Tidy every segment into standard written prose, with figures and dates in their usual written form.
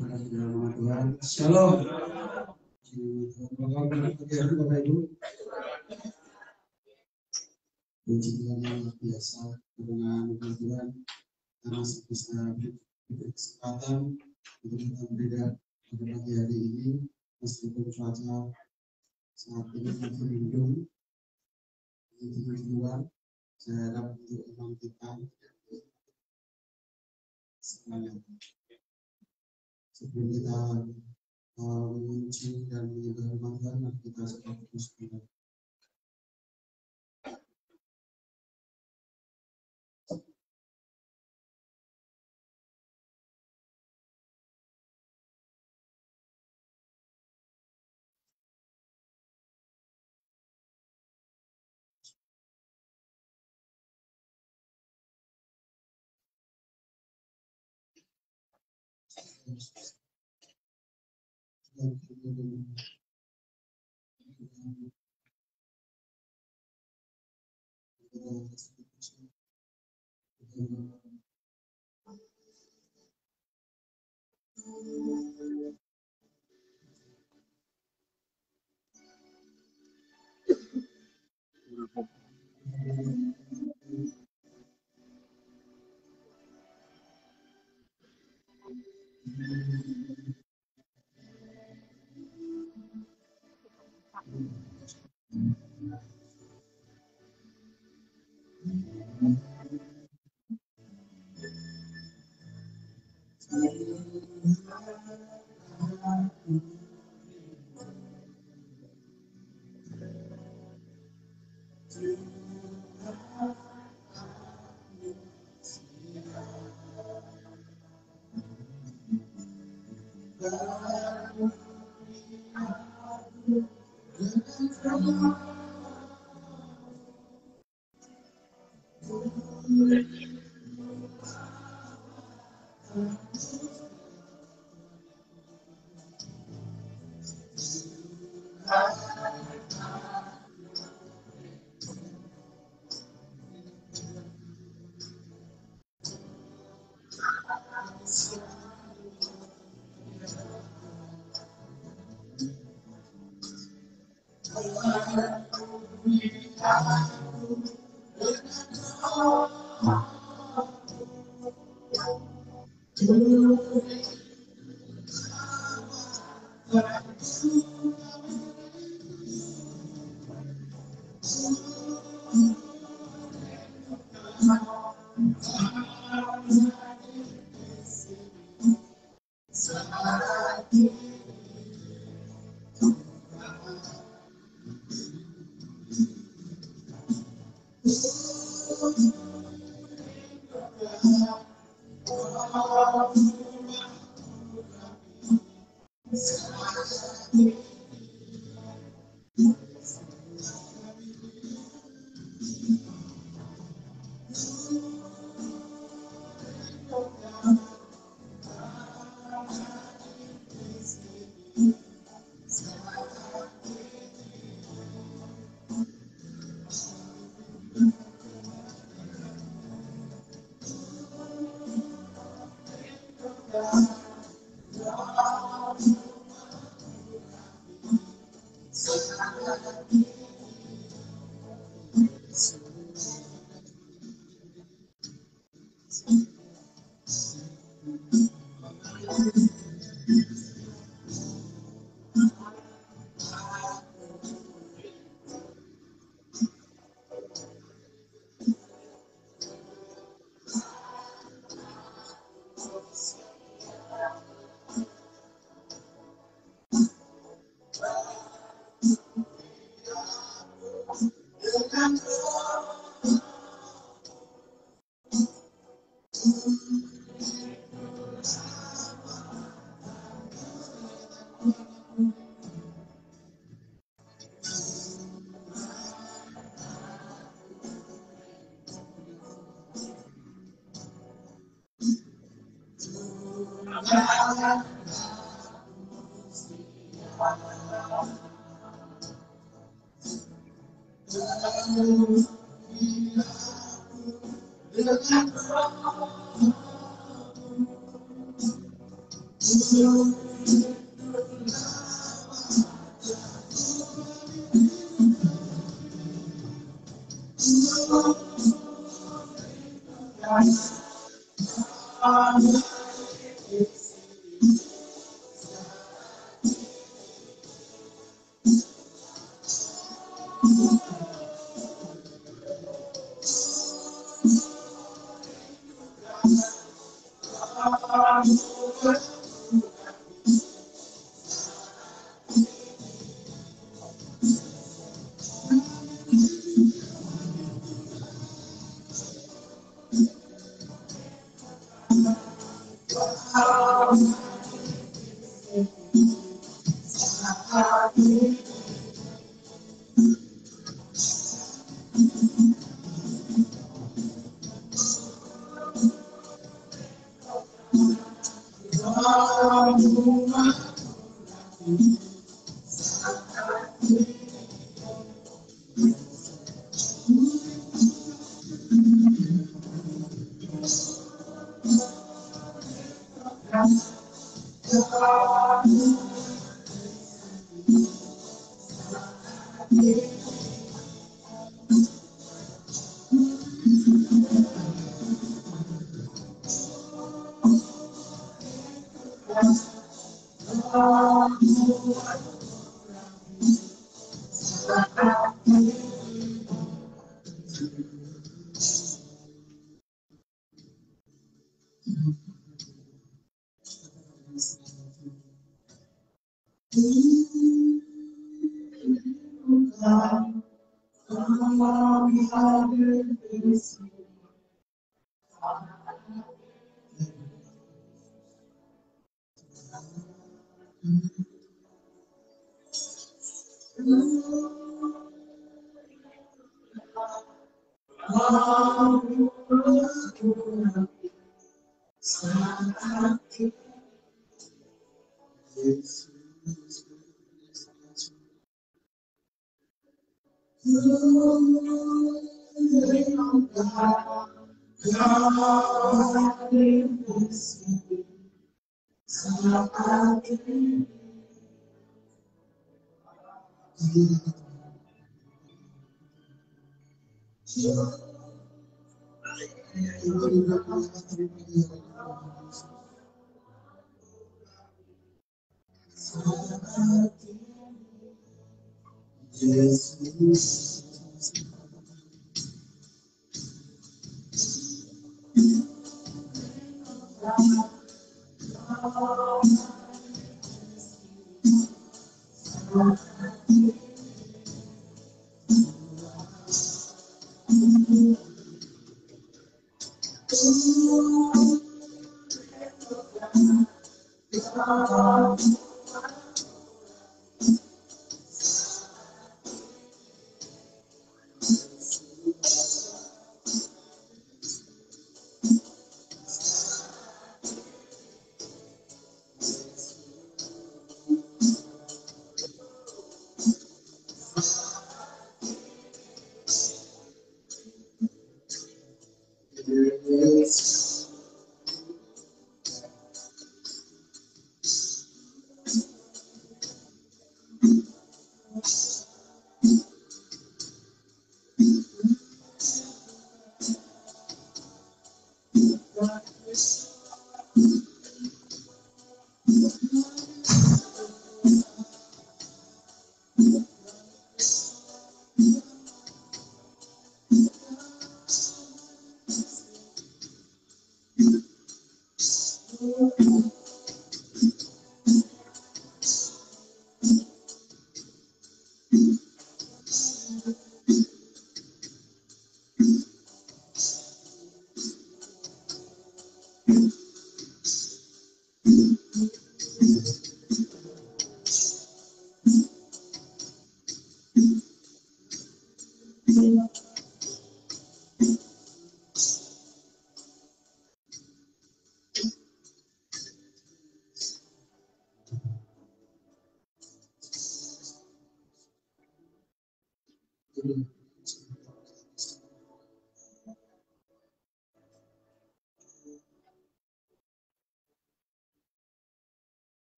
Tuhan. Shalom. Bapak Ibu, puji Tuhan yang luar biasa dengan Tuhan karena bisa diberi kesempatan untuk kita berbeda pada pagi hari ini meskipun cuaca saat ini masih mendung di luar. Saya harap untuk iman kita semuanya sebelum kita mengunci dan menyembah firman Tuhan, mari kita sedang fokus pada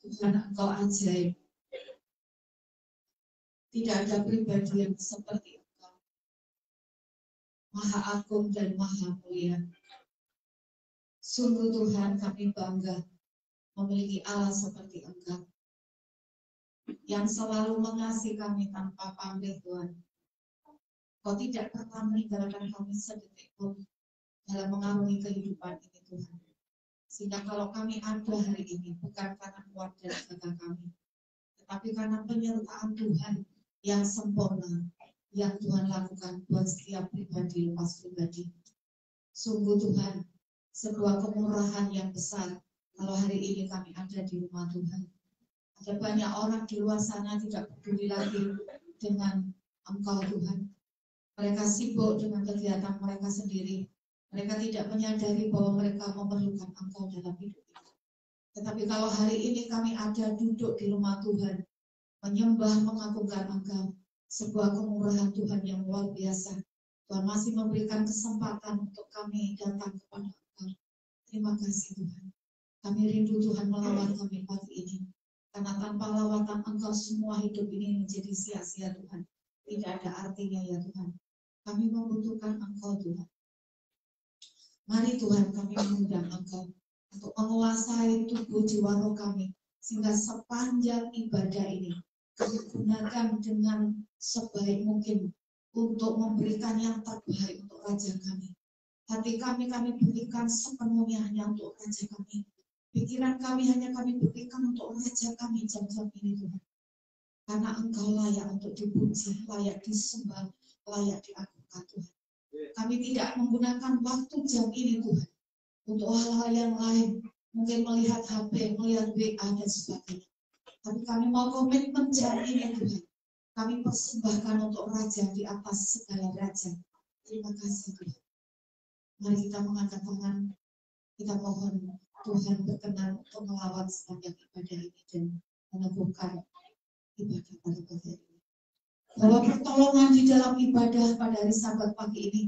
Tuhan, Engkau ajaib. Tidak ada pribadi yang seperti Engkau. Maha agung dan maha mulia. Sungguh Tuhan, kami bangga memiliki Allah seperti Engkau, yang selalu mengasihi kami tanpa pamrih, Tuhan. Kau tidak pernah meninggalkan kami sedetik pun dalam mengarungi kehidupan ini, Tuhan. Sehingga kalau kami ada hari ini, bukan karena kuat dan tenaga kami, tetapi karena penyertaan Tuhan yang sempurna, yang Tuhan lakukan buat setiap pribadi lepas pribadi. Sungguh Tuhan, sebuah kemurahan yang besar kalau hari ini kami ada di rumah Tuhan. Ada banyak orang di luar sana tidak peduli lagi dengan Engkau, Tuhan. Mereka sibuk dengan kegiatan mereka sendiri. Mereka tidak menyadari bahwa mereka memerlukan Engkau dalam hidup ini. Tetapi kalau hari ini kami ada duduk di rumah Tuhan, menyembah, mengagungkan Engkau, sebuah kemurahan Tuhan yang luar biasa. Tuhan masih memberikan kesempatan untuk kami datang kepada Engkau. Terima kasih Tuhan. Kami rindu Tuhan melawat kami pagi ini. Karena tanpa lawatan Engkau semua hidup ini menjadi sia-sia Tuhan. Tidak ada artinya ya Tuhan. Kami membutuhkan Engkau Tuhan. Mari Tuhan kami mengundang Engkau untuk menguasai tubuh jiwa roh kami. Sehingga sepanjang ibadah ini kami gunakan dengan sebaik mungkin untuk memberikan yang terbaik untuk Raja kami. Hati kami berikan sepenuhnya hanya untuk Raja kami. Pikiran kami hanya kami berikan untuk Raja kami jam-jam ini Tuhan. Karena Engkau layak untuk dipuji, layak disembah, layak diagungkan Tuhan. Kami tidak menggunakan waktu jam ini Tuhan untuk hal-hal yang lain. Mungkin melihat HP, melihat WA dan sebagainya. Tapi kami mau komitmen jam ini Tuhan. Kami persembahkan untuk Raja di atas segala raja. Terima kasih Tuhan. Mari kita mengangkat tangan. Kita mohon Tuhan berkenan untuk melawat sepanjang ibadah ini dan meneguhkan ibadah pada pagi ini. Bahwa pertolongan di dalam ibadah pada hari Sabat pagi ini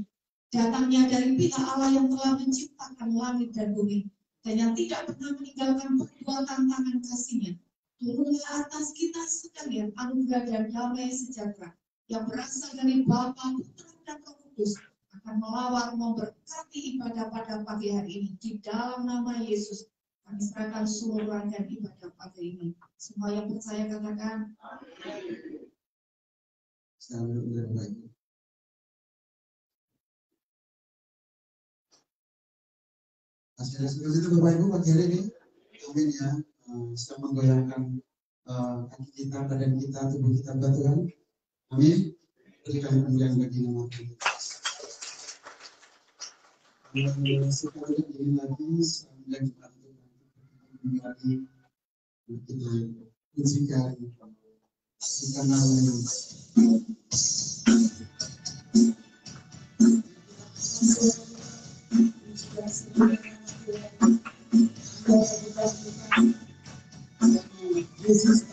datangnya dari pihak Allah yang telah menciptakan langit dan bumi dan yang tidak pernah meninggalkan perbuatan tangan kasih-Nya. Turunlah atas kita sekalian anugerah dan damai sejahtera yang berasal dari Bapa, Putra dan Roh Kudus akan melawat memberkati ibadah pada pagi hari ini di dalam nama Yesus. Kami serahkan seluruh rangkaian ibadah pagi ini. Semua yang percaya katakan amin. Selamat berbaik. Hasil itu Bapak Ibu pagi hari ini, amin ya. Sedang menggoyangkan kaki kita, badan kita, tubuh kita buat Tuhan. Amin. Berikan kemuliaan bagi nama Tuhan. Sekali ini lagi sampai Jumat lagi kita kunjungkan namanya. Yesus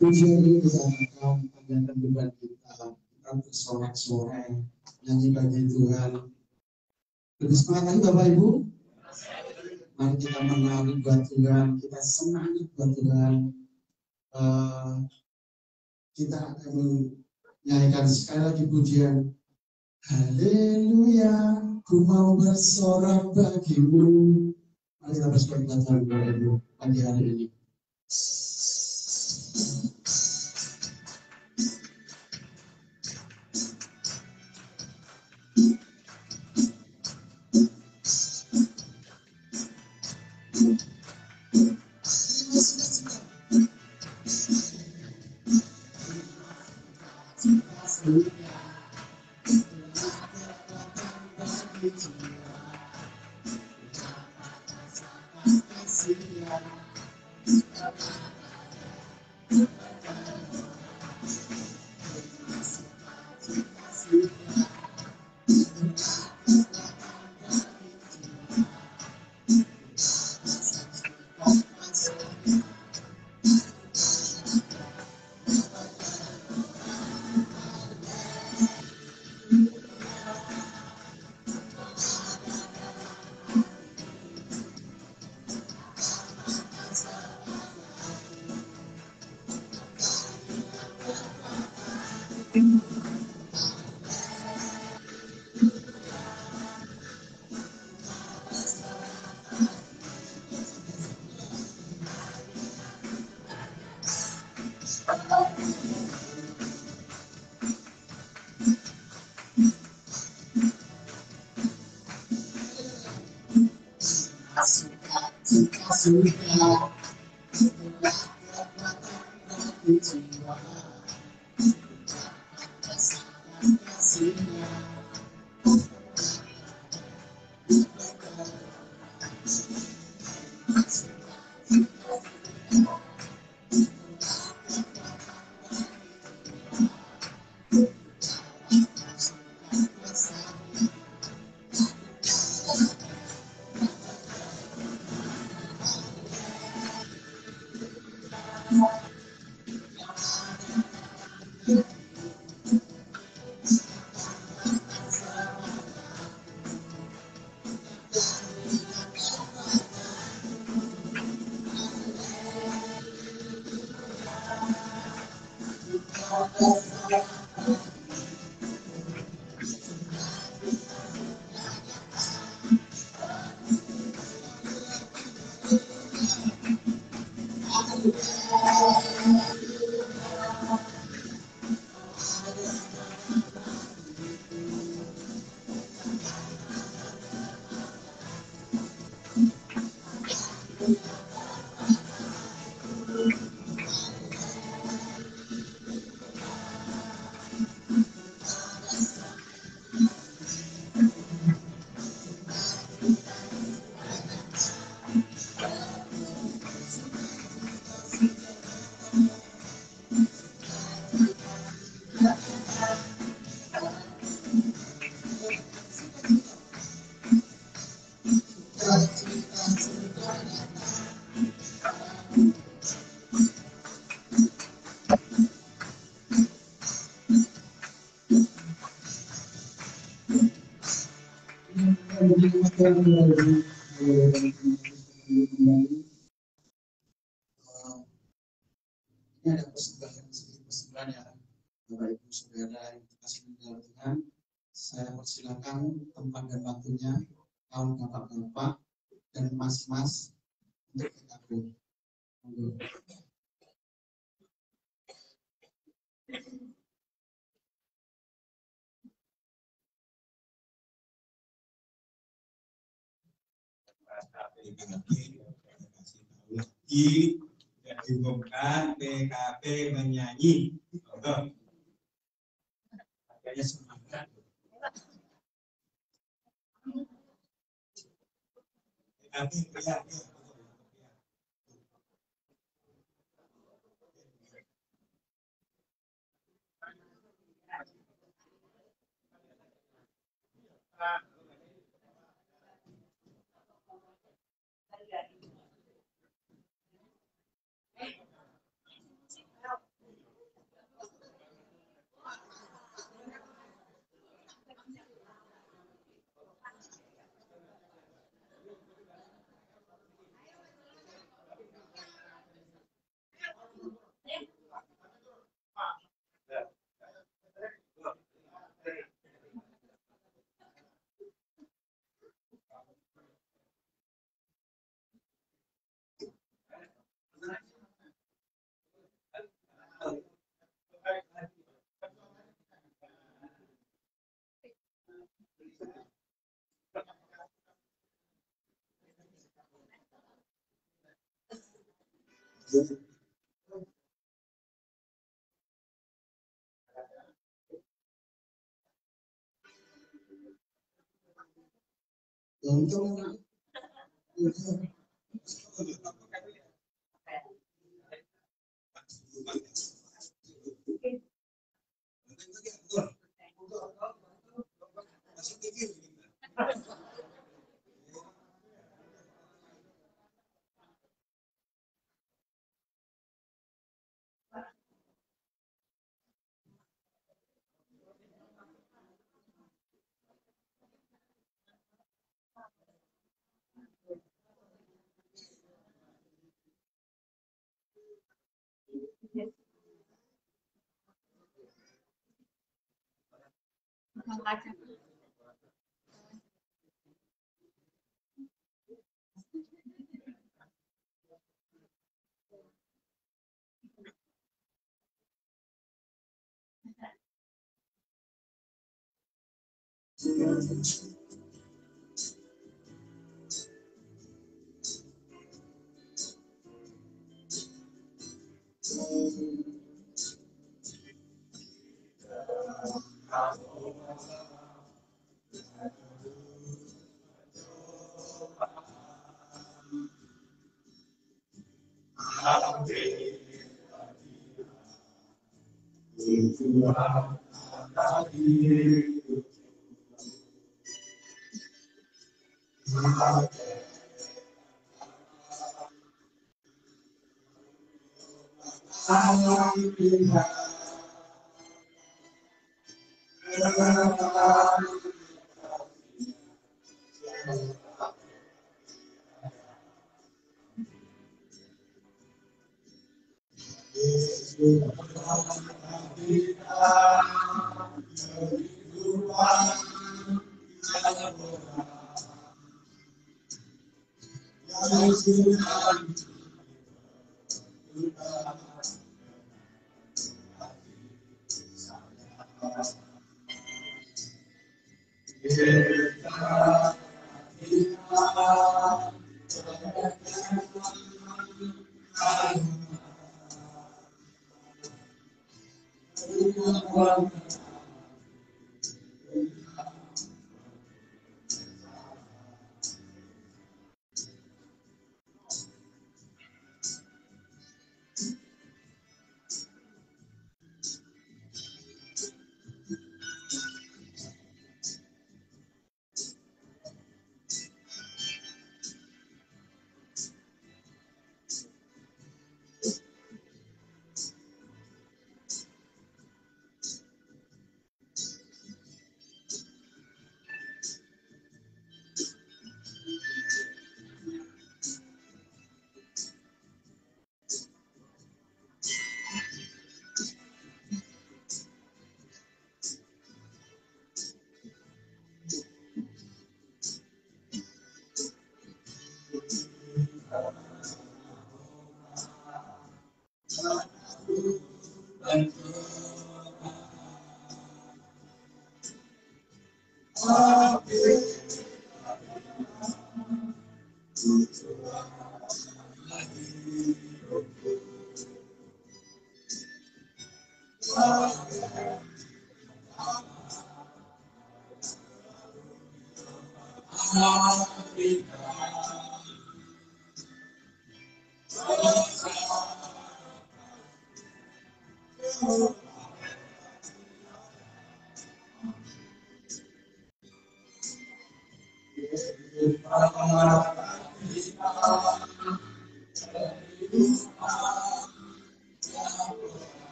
Tujuan ini disamakan agar kehidupan kita bersorak-sorai nyanyi bagi Tuhan. Lebih semangat lagi Bapak Ibu. Mari kita menari buat Tuhan, kita senangi buat Tuhan. Kita akan menyanyikan sekali lagi pujian. Haleluya, ku mau bersorak bagimu. Mari kita bersorak Bapak Ibu pagi hari ini. Ini ada persembahan ya, Bapak Ibu Saudara yang dikasihi dalam Tuhan. Saya persilakan tempat dan waktunya kaum bapak-bapak dan mas-mas untuk bergabung. Dan diumumkan PKP menyanyi. Kayaknya semangat. PKP menyanyi.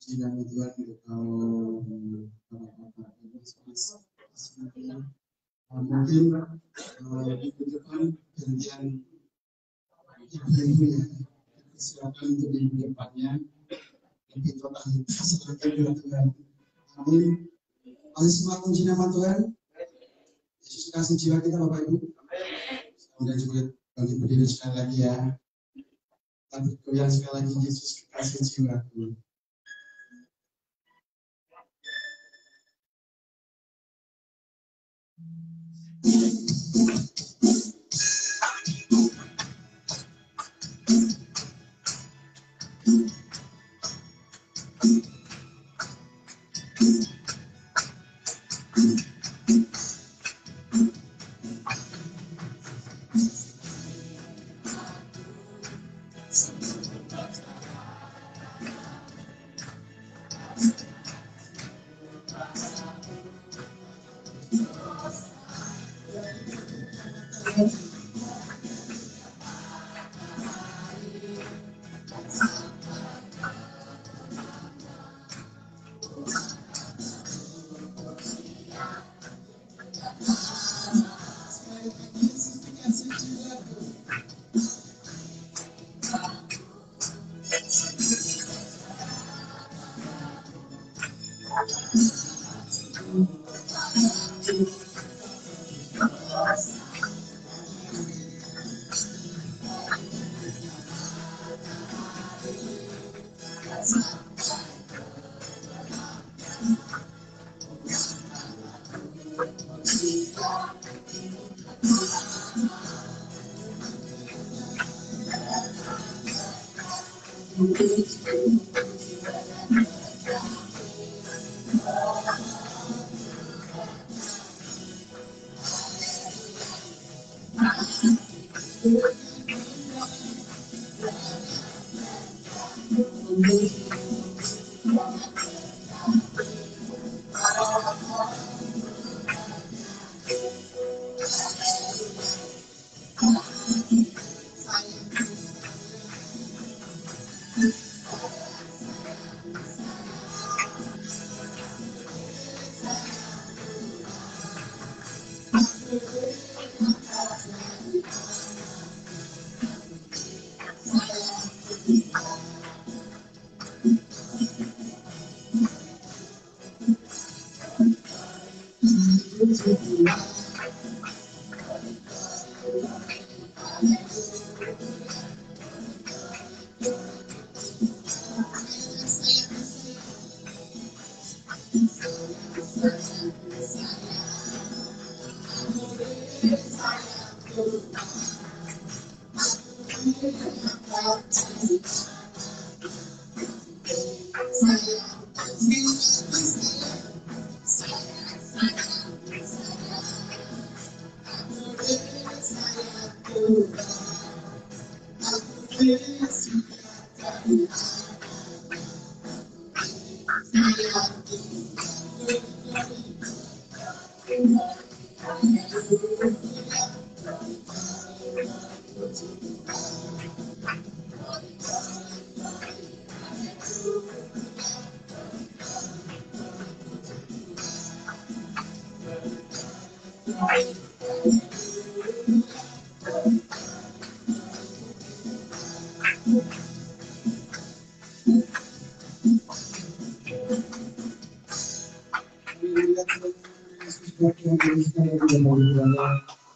Jika Tuhan kalau bapak-bapak ibu mungkin minggu depan gantian ibu-ibu ya, silakan untuk minggu depannya lebih totalitas serahkan kepada Tuhan. Amin. Mari semua kunci nama Tuhan. Yesus kasih jiwa kita Bapak Ibu. Kemudian juga bagi berdiri sekali lagi ya. Tapi goyang sekali lagi, Yesus kasih jiwaku.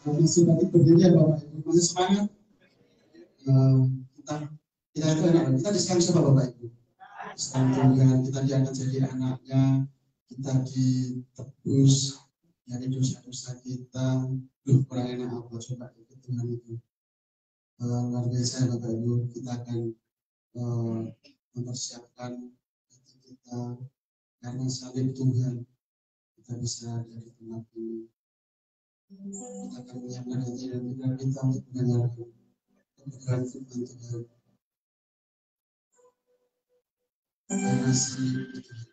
Masih batik berdiri ya Bapak Ibu, masih semangat. Kita itu enak, kita disekali sama Bapak Ibu. Sekarang kita diangkat jadi anaknya, kita ditebus dari dosa-dosa kita. Kurang enak apa coba itu Tuhan itu. Luar biasa Bapak Ibu, kita akan mempersiapkan hati kita karena salib Tuhan kita bisa dari tempat ini. Kita akan menyiapkan hati dan pikiran kita untuk mendengarkan kebenaran firman Tuhan. Karena salib Tuhan.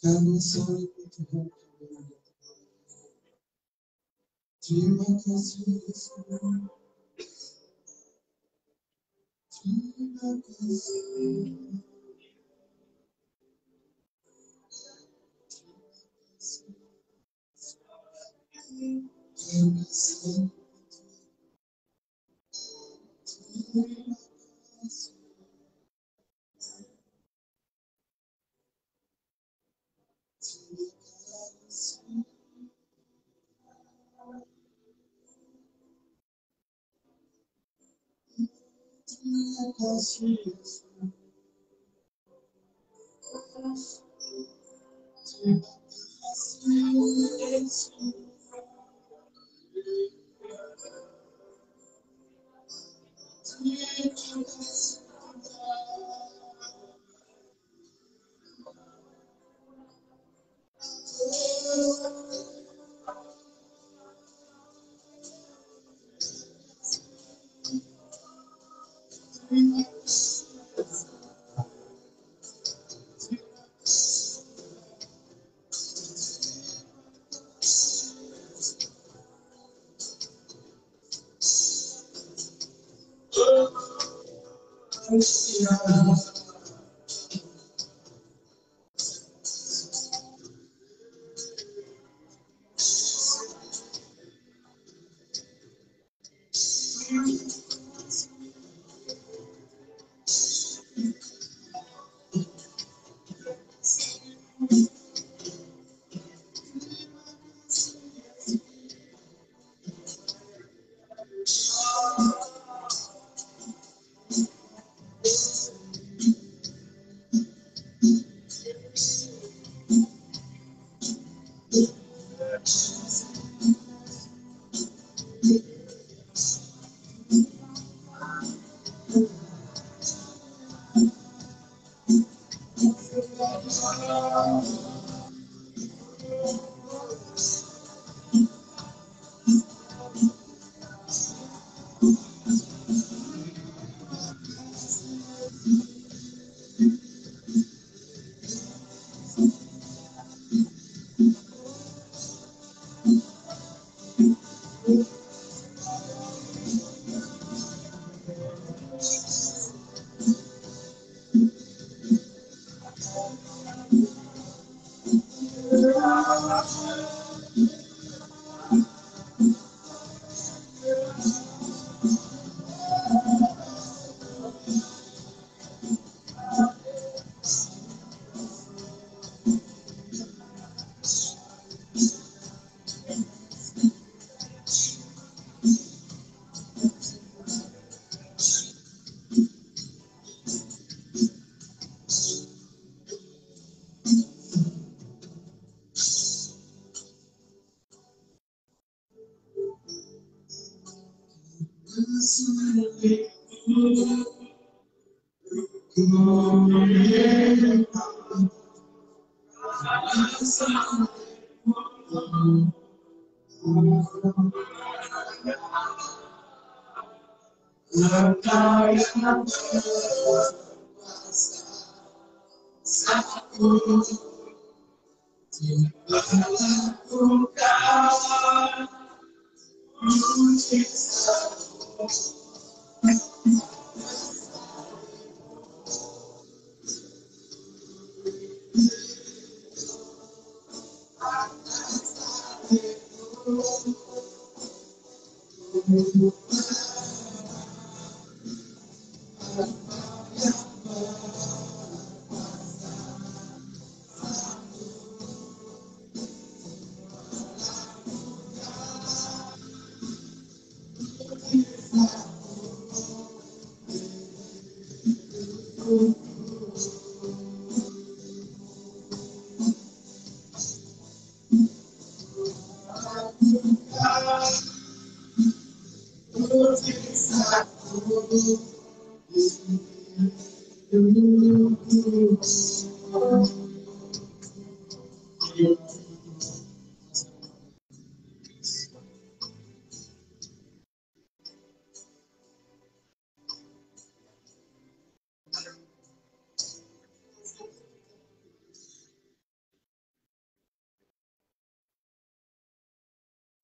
Karena selalu Tuhan, terima kasih Yesus, terima kasih, karena selalu terima kasih Yesus, terima kasih Yesus,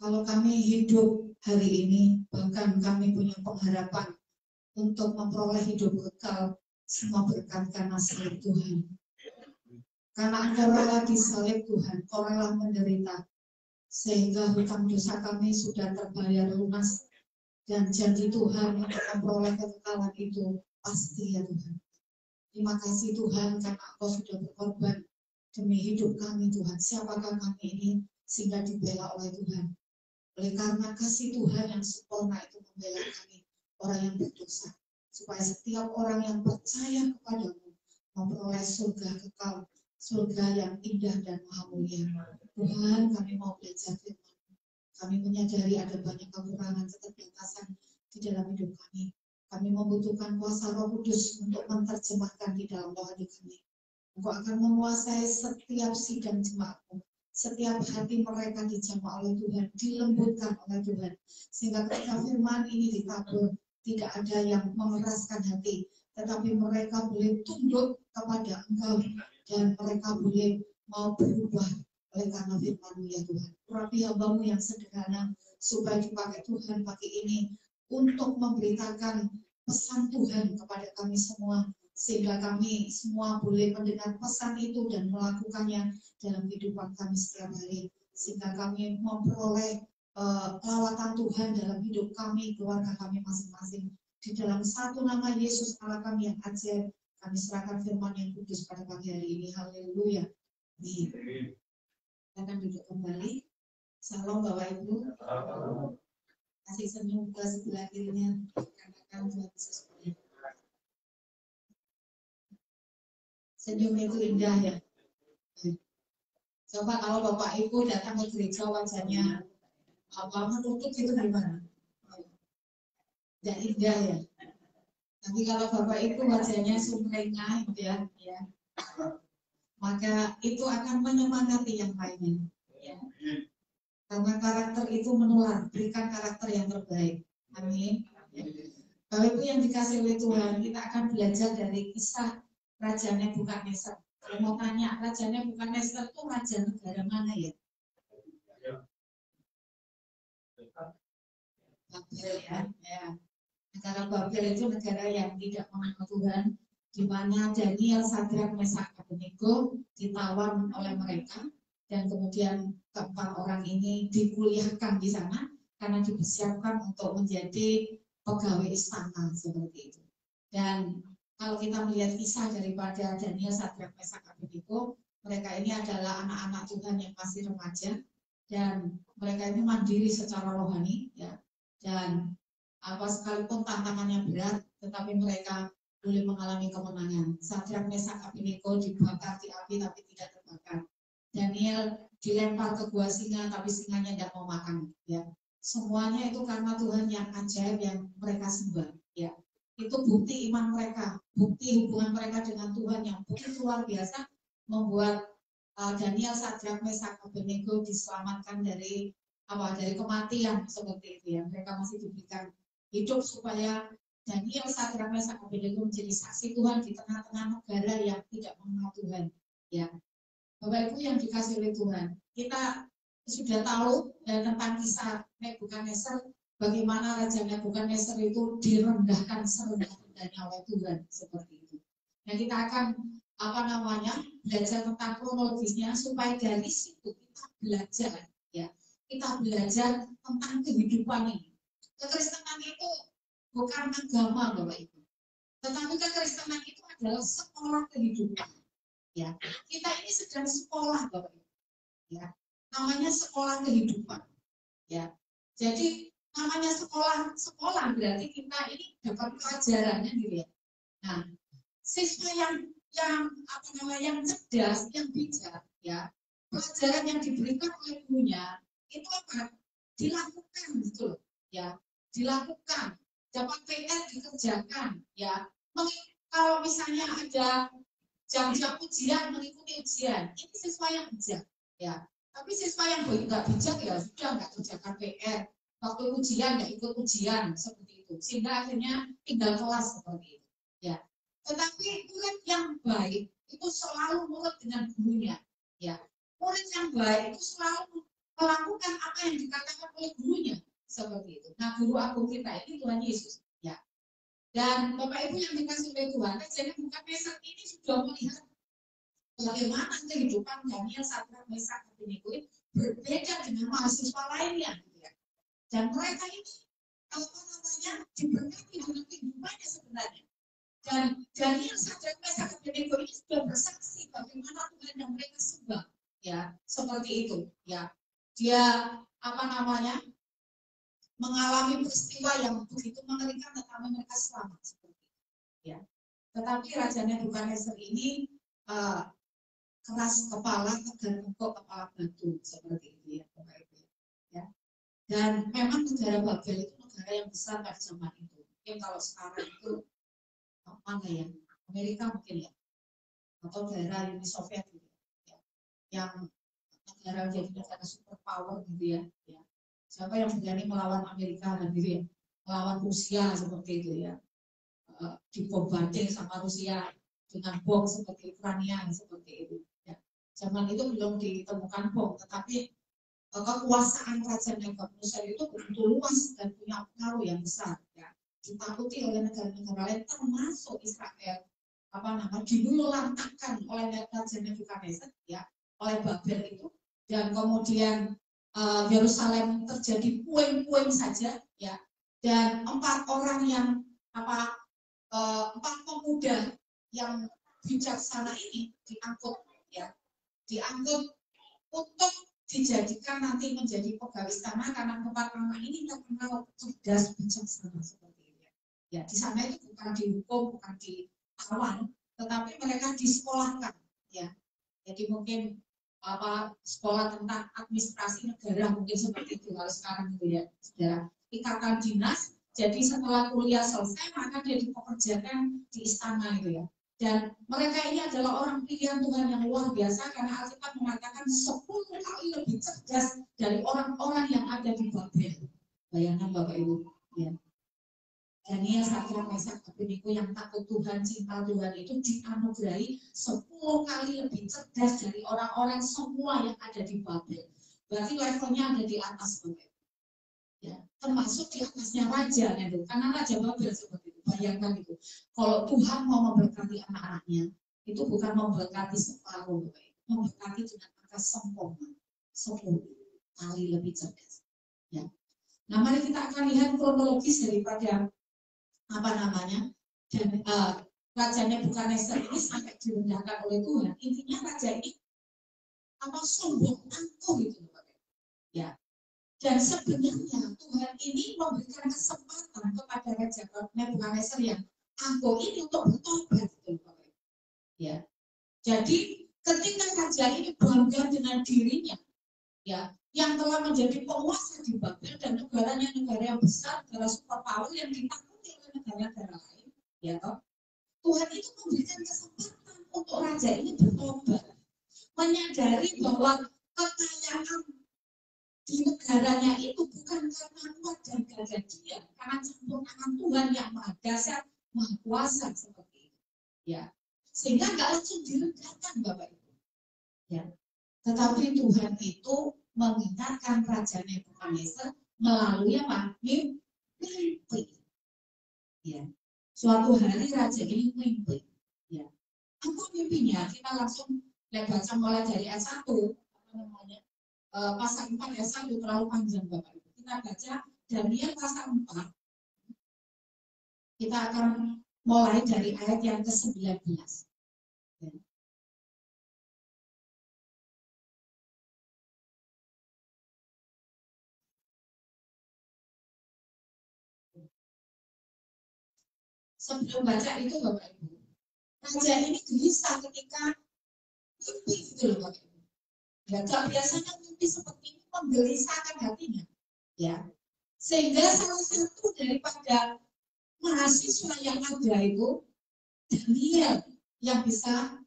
Kalau kami hidup hari ini, bahkan kami punya pengharapan untuk memperoleh hidup kekal, semua berkat karena salib Tuhan. Karena Engkau rela disalib Tuhan, Engkau rela menderita, sehingga hutang dosa kami sudah terbayar lunas, dan janji Tuhan untuk memperoleh kekekalan itu pasti ya Tuhan. Terima kasih Tuhan karena Engkau sudah berkorban demi hidup kami Tuhan. Siapakah kami ini sehingga dibela oleh Tuhan? Oleh karena kasih Tuhan yang sempurna itu membela kami, orang yang berdosa, supaya setiap orang yang percaya kepadamu memperoleh surga kekal, surga yang indah dan maha mulia. Tuhan, kami mau belajar firman. Kami menyadari ada banyak kekurangan, keterbatasan di dalam hidup kami. Kami membutuhkan kuasa Roh Kudus untuk menerjemahkan di dalam rohani kami. Engkau akan menguasai setiap sidang jemaatmu. Setiap hati mereka dijamah oleh Tuhan, dilembutkan oleh Tuhan. Sehingga ketika firman ini ditabur, tidak ada yang mengeraskan hati. Tetapi mereka boleh tunduk kepada Engkau. Dan mereka boleh mau berubah oleh karena firman-Mu ya Tuhan. Urapi hamba-Mu yang sederhana, supaya dipakai Tuhan pagi ini untuk memberitakan pesan Tuhan kepada kami semua, sehingga kami semua boleh mendengar pesan itu dan melakukannya dalam kehidupan kami setiap hari, sehingga kami memperoleh lawatan Tuhan dalam hidup kami, keluarga kami masing-masing. Di dalam satu nama Yesus Allah kami yang ajaib, kami serahkan firman yang kudus pada pagi hari ini. Haleluya. Amin. Akan duduk kembali. Salam Bapak Ibu. Kasih senyum ke sebelah kirinya. Katakan Tuhan Yesus. Senyum itu indah ya. Coba kalau Bapak Ibu datang ke gereja wajahnya menutup itu gimana? Tidak indah ya. Tapi kalau Bapak Ibu wajahnya sumringah ya, maka itu akan menyemangati yang lainnya. Ya. Karena karakter itu menular, berikan karakter yang terbaik. Amin. Bapak Ibu yang dikasih oleh Tuhan, kita akan belajar dari kisah Raja Nebukadnezar. Kalau mau tanya, Raja Nebukadnezar itu raja negara mana ya? Babel ya. Negara Babel itu negara yang tidak mengenal Tuhan, di mana Daniel, Sadrak, Mesak, Abednego ditawan oleh mereka. Dan kemudian keempat orang ini dikuliahkan di sana karena dipersiapkan untuk menjadi pegawai istana seperti itu. Dan kalau kita melihat kisah daripada Daniel, Sadrak, Mesak, Abednego, mereka ini adalah anak-anak Tuhan yang masih remaja dan mereka ini mandiri secara rohani ya. Dan apa sekalipun tantangannya berat, tetapi mereka boleh mengalami kemenangan. Sadrak, Mesak, Abednego dibakar di api tapi tidak terbakar. Daniel dilempar ke gua singa tapi singanya tidak mau makan ya. Semuanya itu karena Tuhan yang ajaib yang mereka sembah ya. Itu bukti iman mereka, bukti hubungan mereka dengan Tuhan yang begitu luar biasa membuat Daniel, Sadrak, Mesak, Abednego diselamatkan dari kematian seperti itu ya. Mereka masih diberikan hidup supaya Daniel, Sadrak, Mesak, Abednego menjadi saksi Tuhan di tengah-tengah negara yang tidak mengenal Tuhan ya. Bapak Ibu yang dikasih oleh Tuhan, kita sudah tahu tentang kisah Nebukadnezar, bagaimana Raja Nebukadnezar itu direndahkan serendah-rendahnya oleh Tuhan seperti itu. Dan kita akan belajar tentang kronologisnya supaya dari situ kita belajar ya. Kita belajar tentang kehidupan ini. Kekristenan itu bukan agama Bapak Ibu, tetapi kekristenan itu adalah sekolah kehidupan. Ya, kita ini sedang sekolah Bapak Ibu. Ya, namanya sekolah kehidupan. Ya. Jadi namanya sekolah berarti kita ini dapat pelajarannya gitu ya. Nah, siswa yang cerdas, yang bijak ya, pelajaran yang diberikan oleh gurunya itu apa? Dilakukan gitu ya. Dilakukan. Dapat PR dikerjakan ya. Kalau misalnya ada jam-jam ujian, mengikuti ujian, ini siswa yang bijak ya. Tapi siswa yang nggak bijak ya sudah nggak kerjakan PR, waktu ujian nggak ikut ujian seperti itu, sehingga akhirnya tinggal kelas seperti itu ya. Tetapi murid yang baik itu selalu nurut dengan gurunya ya. Murid yang baik itu selalu melakukan apa yang dikatakan oleh gurunya seperti itu. Nah, guru agung kita ini Tuhan Yesus ya. Dan Bapak Ibu yang dikasih oleh Tuhan, Raja Nebukadnezar ini sudah melihat bagaimana kehidupan Daniel, Sadrak, Mesak, Abednego berbeda dengan mahasiswa lainnya. Gitu ya. Dan mereka ini diberkati dengan kehidupannya sebenarnya. Dan Daniel, Sadrak, Mesak, Abednego ini sudah bersaksi bagaimana Tuhan yang mereka sembah. Ya, seperti itu. Ya, dia mengalami peristiwa yang begitu mengerikan, tetapi mereka selamat seperti itu. Ya. Tetapi Raja Nebukadnezar ini keras kepala, tegar tengkuk, kepala batu seperti itu ya, Bapak Ibu. Ya. Dan memang negara Babel itu negara yang besar pada zaman itu. Mungkin kalau sekarang itu mana ya? Amerika mungkin ya, atau daerah Uni Soviet gitu ya. Yang negara jadi negara superpower gitu ya. Ya. Siapa yang berani melawan Amerika dan gitu ya, melawan Rusia seperti itu ya, dibombardir sama Rusia dengan bom seperti Ukraina seperti itu ya. Zaman itu belum ditemukan bom, tetapi kekuasaan Raja Nebukadnezar itu begitu luas dan punya pengaruh yang besar ya. ditakuti oleh negara-negara lain termasuk Israel, dilululantakkan oleh Raja Nebukadnezar ya, oleh Babel itu, dan kemudian Yerusalem terjadi puing-puing saja ya, dan 4 orang yang empat pemuda yang bijaksana ini diangkut ya, diangkut untuk dijadikan nanti menjadi pegawai istana, karena 4 orang ini terkenal cerdas bijaksana seperti ini ya. Di sana itu bukan dihukum, bukan ditawan, tetapi mereka disekolahkan ya. Jadi mungkin sekolah tentang administrasi negara mungkin seperti itu kalau sekarang gitu ya, saudara. Ikatan dinas, jadi setelah kuliah selesai maka dia dipekerjakan di istana gitu ya. Dan mereka ini adalah orang pilihan Tuhan yang luar biasa, karena Alkitab mengatakan 10 kali lebih cerdas dari orang-orang yang ada di Babel. Bayangkan Bapak Ibu ya. Daniel, Sadrak, Mesak, Abednego yang takut Tuhan, cinta Tuhan itu dianugerahi 10 kali lebih cerdas dari orang-orang semua yang ada di Babel. Berarti levelnya ada di atas Babel. Ya, termasuk di atasnya raja itu, karena raja Babel seperti itu. Bayangkan itu. Kalau Tuhan mau memberkati anak-anaknya, itu bukan memberkati separuh, memberkati dengan angka sempurna, 10 kali lebih cerdas. Ya. Nah, mari kita akan lihat kronologis daripada dan Raja Nebukadnezar ini sampai direndahkan oleh Tuhan. Intinya raja ini sombong angkuh gitu, ya. Dan sebenarnya Tuhan ini memberikan kesempatan kepada Raja Nebukadnezar yang angkuh ini untuk bertobat gitu, ya. Jadi ketika raja ini bangga dengan dirinya, ya, yang telah menjadi penguasa di Babel dan negaranya negara yang besar, negara superpower yang ditakuti oleh negara-negara lain, ya toh, Tuhan itu memberikan kesempatan untuk raja ini bertobat, menyadari bahwa kekayaan di negaranya itu bukan karena kuat dan gagah dia, karena campur tangan Tuhan yang maha dasar, maha kuasa seperti itu, ya. Sehingga nggak langsung direndahkan Bapak Ibu, ya. Tetapi Tuhan itu mengingatkan Raja Nebukadnezar melalui mimpi. Ya. Suatu hari raja ini mimpi. Ya. Apa mimpinya? Kita langsung baca mulai dari ayat 1. Pasal 4 ayat 1 terlalu panjang Bapak Ibu. Kita baca Daniel pasal 4. Kita akan mulai dari ayat yang ke-19. Ya. Sebelum baca itu Bapak Ibu, raja ini gelisah ketika mimpi gitu loh Bapak Ibu. Ya, biasanya mimpi seperti ini menggelisahkan hatinya, ya. Sehingga salah satu daripada mahasiswa yang ada itu Daniel yang bisa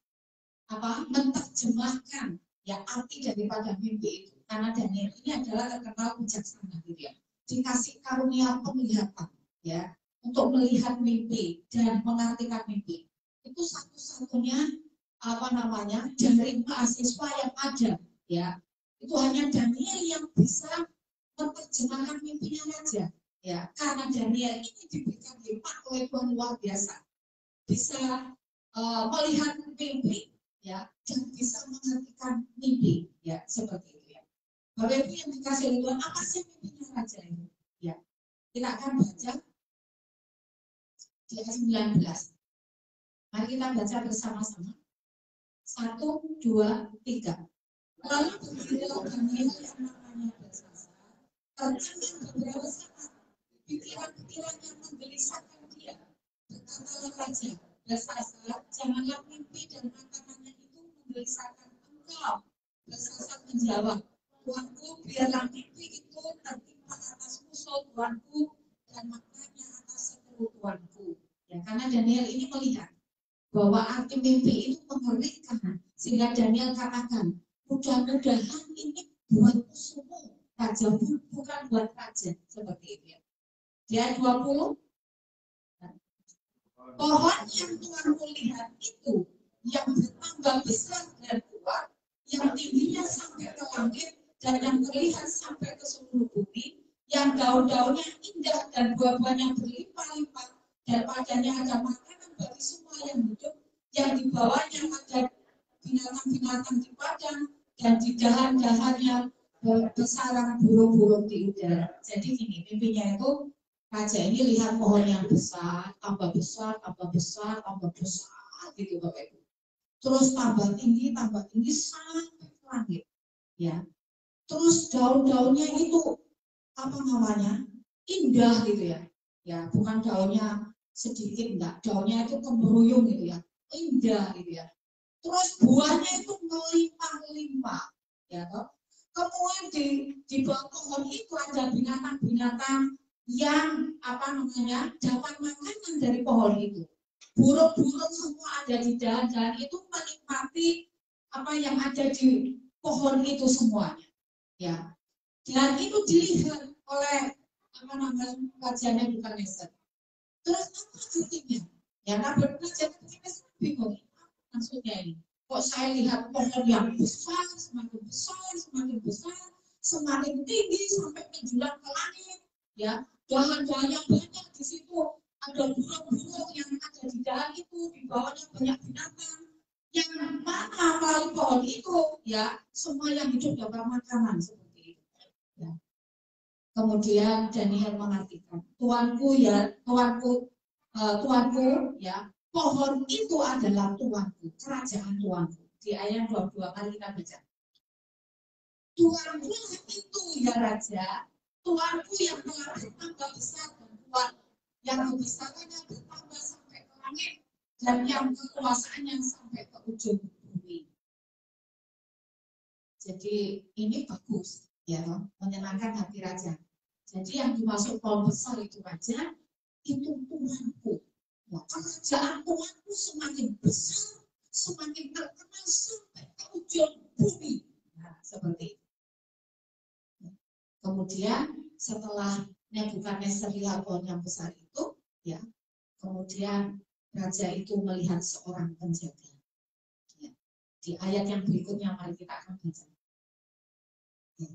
menerjemahkan ya arti daripada mimpi itu, karena Daniel ini adalah terkenal bijaksana gitu ya, dikasih karunia penglihatan ya, untuk melihat mimpi dan mengartikan mimpi. Itu satu-satunya dari mahasiswa yang ada ya, itu hanya Daniel yang bisa menerjemahkan mimpinya raja ya, karena Daniel ini diberikan hikmat oleh Tuhan luar biasa, bisa melihat mimpi ya, dan bisa mengartikan mimpi ya, seperti itu ya. Bapak Ibu yang dikasih oleh Tuhan, apa sih mimpinya raja ini ya? Kita akan baca di ayat 19. Mari kita baca bersama-sama. 1, 2, 3. Lalu berdirilah Daniel yang namanya Belsasar, tercengang beberapa saat, pikiran-pikiran yang menggelisahkan dia. Berkatalah raja, Belsasar, janganlah mimpi dan angan-angan itu menggelisahkan engkau. Belsasar menjawab, Tuanku, biarlah mimpi itu tertimpa atas musuh Tuanku dan maknanya atas seluruh Tuanku. Ya, karena Daniel ini melihat bahwa arti mimpi itu mengerikan, sehingga Daniel katakan, mudah-mudahan ini buat musuhmu, raja, bukan buat raja, seperti itu ya. Di ayat 20, pohon yang Tuanku lihat itu, yang bertambah besar dan kuat, yang tingginya sampai ke langit dan yang terlihat sampai ke seluruh bumi, yang daun-daunnya indah dan buah-buahnya berlimpah-limpah, dan padanya ada makanan bagi semua yang hidup, yang di bawahnya ada binatang-binatang di padang, dan di dahan-dahannya bersarang burung-burung di udara. Jadi gini, mimpinya itu raja ini lihat pohon yang besar, tambah besar, tambah besar, tambah besar gitu Bapak Ibu. Terus tambah tinggi sampai ke langit. Ya. Terus daun-daunnya itu apa namanya? Indah gitu ya. Ya, bukan daunnya sedikit enggak, daunnya itu kemeruyung gitu ya. Indah gitu ya. Terus buahnya itu melimpah-limpah. Ya, toh? Kemudian di bawah pohon itu ada binatang-binatang yang apa namanya dapat makanan dari pohon itu. Burung-burung semua ada di dahan-dahan itu menikmati apa yang ada di pohon itu semuanya. Ya, dan itu dilihat oleh apa namanya Raja Nebukadnezar. Terus apa artinya? Ya, Raja Nebukadnezar bingung. Maksudnya ini, kok saya lihat pohon yang besar, semakin tinggi sampai menjulang ke langit, ya, dahan-dahan yang banyak di situ, ada burung-burung yang ada di dahan itu, di bawahnya banyak binatang, yang mana melalui pohon itu, ya, semua yang hidup dapat makanan seperti itu. Ya. Kemudian Daniel mengartikan, tuanku, ya, pohon itu adalah tuanku, kerajaan tuanku. Di ayat 22 kali kita baca. Tuanku itu ya raja, tuanku yang telah bertambah besar dan kuat, yang kebesarannya bertambah sampai ke langit, dan yang kekuasaannya sampai ke ujung bumi. Jadi ini bagus, ya, menyenangkan hati raja. Jadi yang dimaksud pohon besar itu raja, itu tuanku. Nah, kerajaan Tuhanku semakin besar, semakin terkenal sampai ke ujung bumi. Nah, seperti itu. Kemudian setelah Nebukadnezar lihat pohon yang besar itu, ya, kemudian raja itu melihat seorang penjaga. Ya. Di ayat yang berikutnya mari kita akan baca. Ya.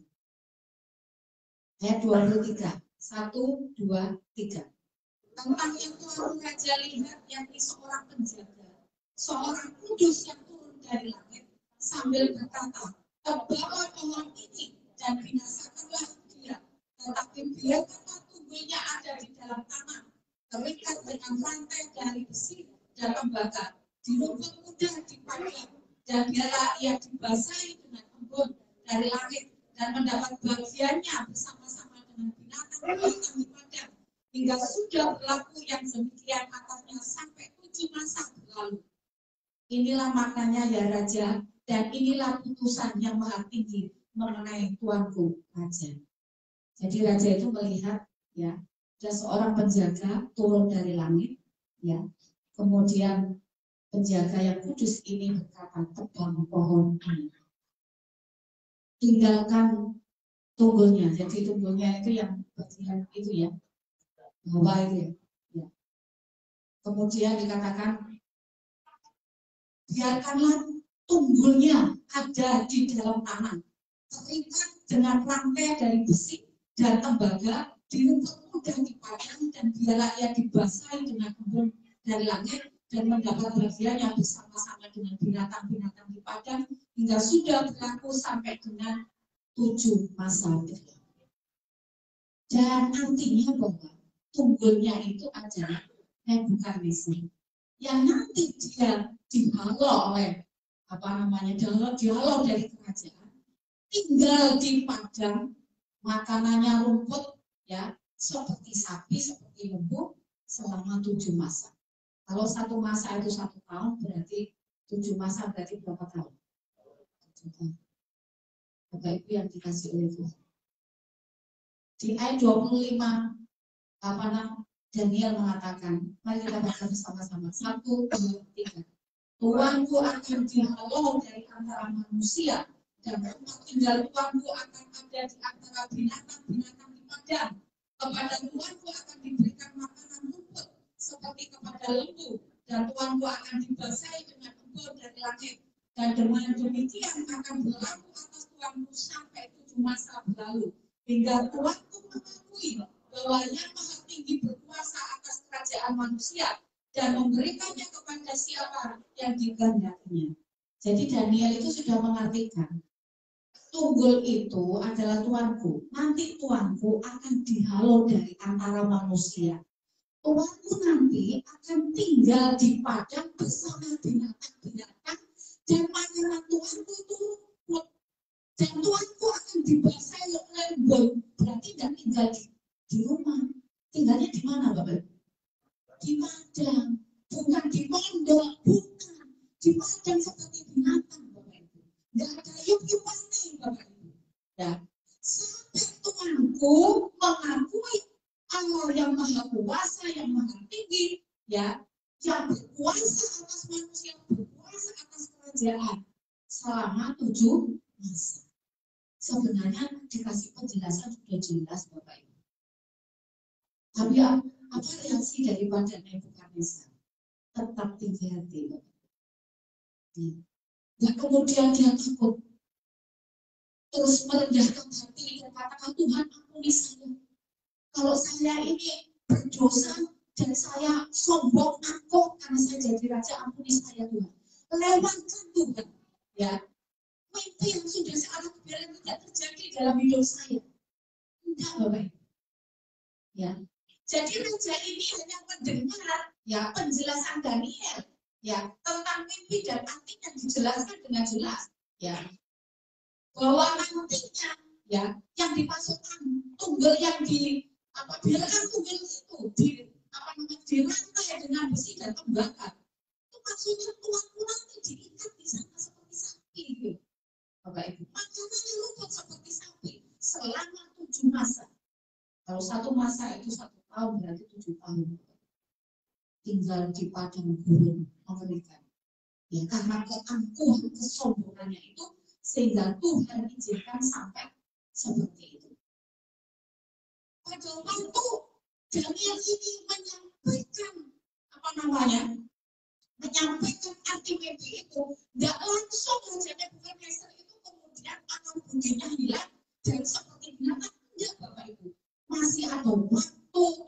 Ayat 23. 1, 2, 3. Tentang yang Tuhan Raja lihat, yakni seorang penjaga, seorang kudus yang turun dari langit, sambil berkata, tebalah pohon ini dan binasakanlah dia, tetapi biarkanlah tumbuhnya ada di dalam tanah, terikat dengan rantai dari besi dan tembaga, di rumput muda di padang, dan biarlah ia dibasahi dengan embun dari langit, dan mendapat bagiannya bersama-sama dengan binatang-binatang di padang, hingga sudah berlaku yang demikian atasnya sampai 7 masa berlalu. Inilah maknanya ya raja, dan inilah putusan yang maha tinggi mengenai tuanku raja. Jadi raja itu melihat, ya, ada seorang penjaga turun dari langit, ya, kemudian penjaga yang kudus ini berkata, tebang pohon ini, tinggalkan tunggulnya. Jadi tunggulnya itu yang bagian itu ya, bawah itu ya. Kemudian dikatakan, biarkanlah tunggulnya ada di dalam tanah, terikat dengan rantai dari besi dan tembaga, di rumput muda di padang, dan biarlah ia dibasahi dengan embun dari langit, dan mendapat bagian yang bersama-sama dengan binatang-binatang di padang, hingga sudah berlaku sampai dengan 7 masa berlalu. Dan artinya bahwa tunggulnya itu adalah Nebukadnezar, yang nanti dia dihalau oleh dihalau dari kerajaan, tinggal di padang, makanannya rumput, ya, seperti sapi, seperti lembu, selama 7 masa. Kalau 1 masa itu 1 tahun, berarti 7 masa berarti berapa tahun? 7 tahun. Bapak Ibu yang dikasih oleh Tuhan. Di ayat 25, Daniel mengatakan, mari kita baca bersama-sama. 1, 2, 3. Tuanku akan dihalau dari antara manusia, dan tempat tinggal tuanku akan ada di antara binatang-binatang di padang. Kepada tuanku akan diberikan makanan rumput seperti kepada lembu, dan tuanku akan dibasahi dengan embun dari langit. Dan dengan demikian akan berlaku atas tuanku sampai 7 masa berlalu. hingga Tuanku mengakui bahwa Yang Maha Tinggi berkuasa atas kerajaan manusia dan memberikannya kepada siapa yang dikehendakinya. Jadi Daniel itu sudah mengartikan Tunggul itu adalah Tuanku. Nanti Tuanku akan dihalau dari antara manusia. Tuanku nanti akan tinggal di padang bersama binatang-binatang dan pangeran Tuanku itu rumput. Dan Tuanku akan dibasahi oleh embun. Berarti tidak tinggal di rumah. Tinggalnya di mana, Bapak? Di padang. Bukan di pondok. Bukan. Di padang seperti binatang, Bapak Ibu. Tidak ada yuk-yukannya, Bapak Ibu. Ya. Sampai Tuanku mengakui Allah yang Maha Kuasa, yang Maha Tinggi, ya, yang berkuasa atas manusia, berkuasa atas kerajaan selama 7 masa. Sebenarnya dikasih penjelasan sudah jelas, Bapak Ibu. Tapi apa reaksi daripada Nebukadnezar? Tetap tinggi hati, Bapak Ibu. Ya, kemudian dia takut, terus merendahkan hati dan katakan, Tuhan ampuni saya. Kalau saya ini berdosa dan saya sombong angkuh karena saya jadi raja, ampuni saya Tuhan. Lewatkan Tuhan, ya. Mimpi yang sudah saya biarkan tidak terjadi dalam hidup saya. Tidak, Bapak. Ya. Jadi raja ini hanya mendengar ya penjelasan Daniel ya tentang mimpi dan artinya dijelaskan dengan jelas, ya. Bahwa nantinya ya yang dimasukkan tunggul yang biarkan tunggul itu dirantai dengan besi dan pembakar. Itu maksudnya Tuanku nanti diikat di sana seperti sapi. Bapak Ibu, makanannya luput seperti sapi selama 7 masa. Kalau 1 masa itu 1 tahun berarti 7 tahun. Tinggal di padang gurun memberikan. Ya karena keangkuhan kesombongannya itu sehingga Tuhan izinkan sampai seperti itu. Pada waktu Daniel ini menyampaikan arti mimpi itu, tidak langsung saja Nebukadnezar itu kemudian akan budinya hilang dan seperti binatang. Tidak, Bapak Ibu. Masih ada waktu,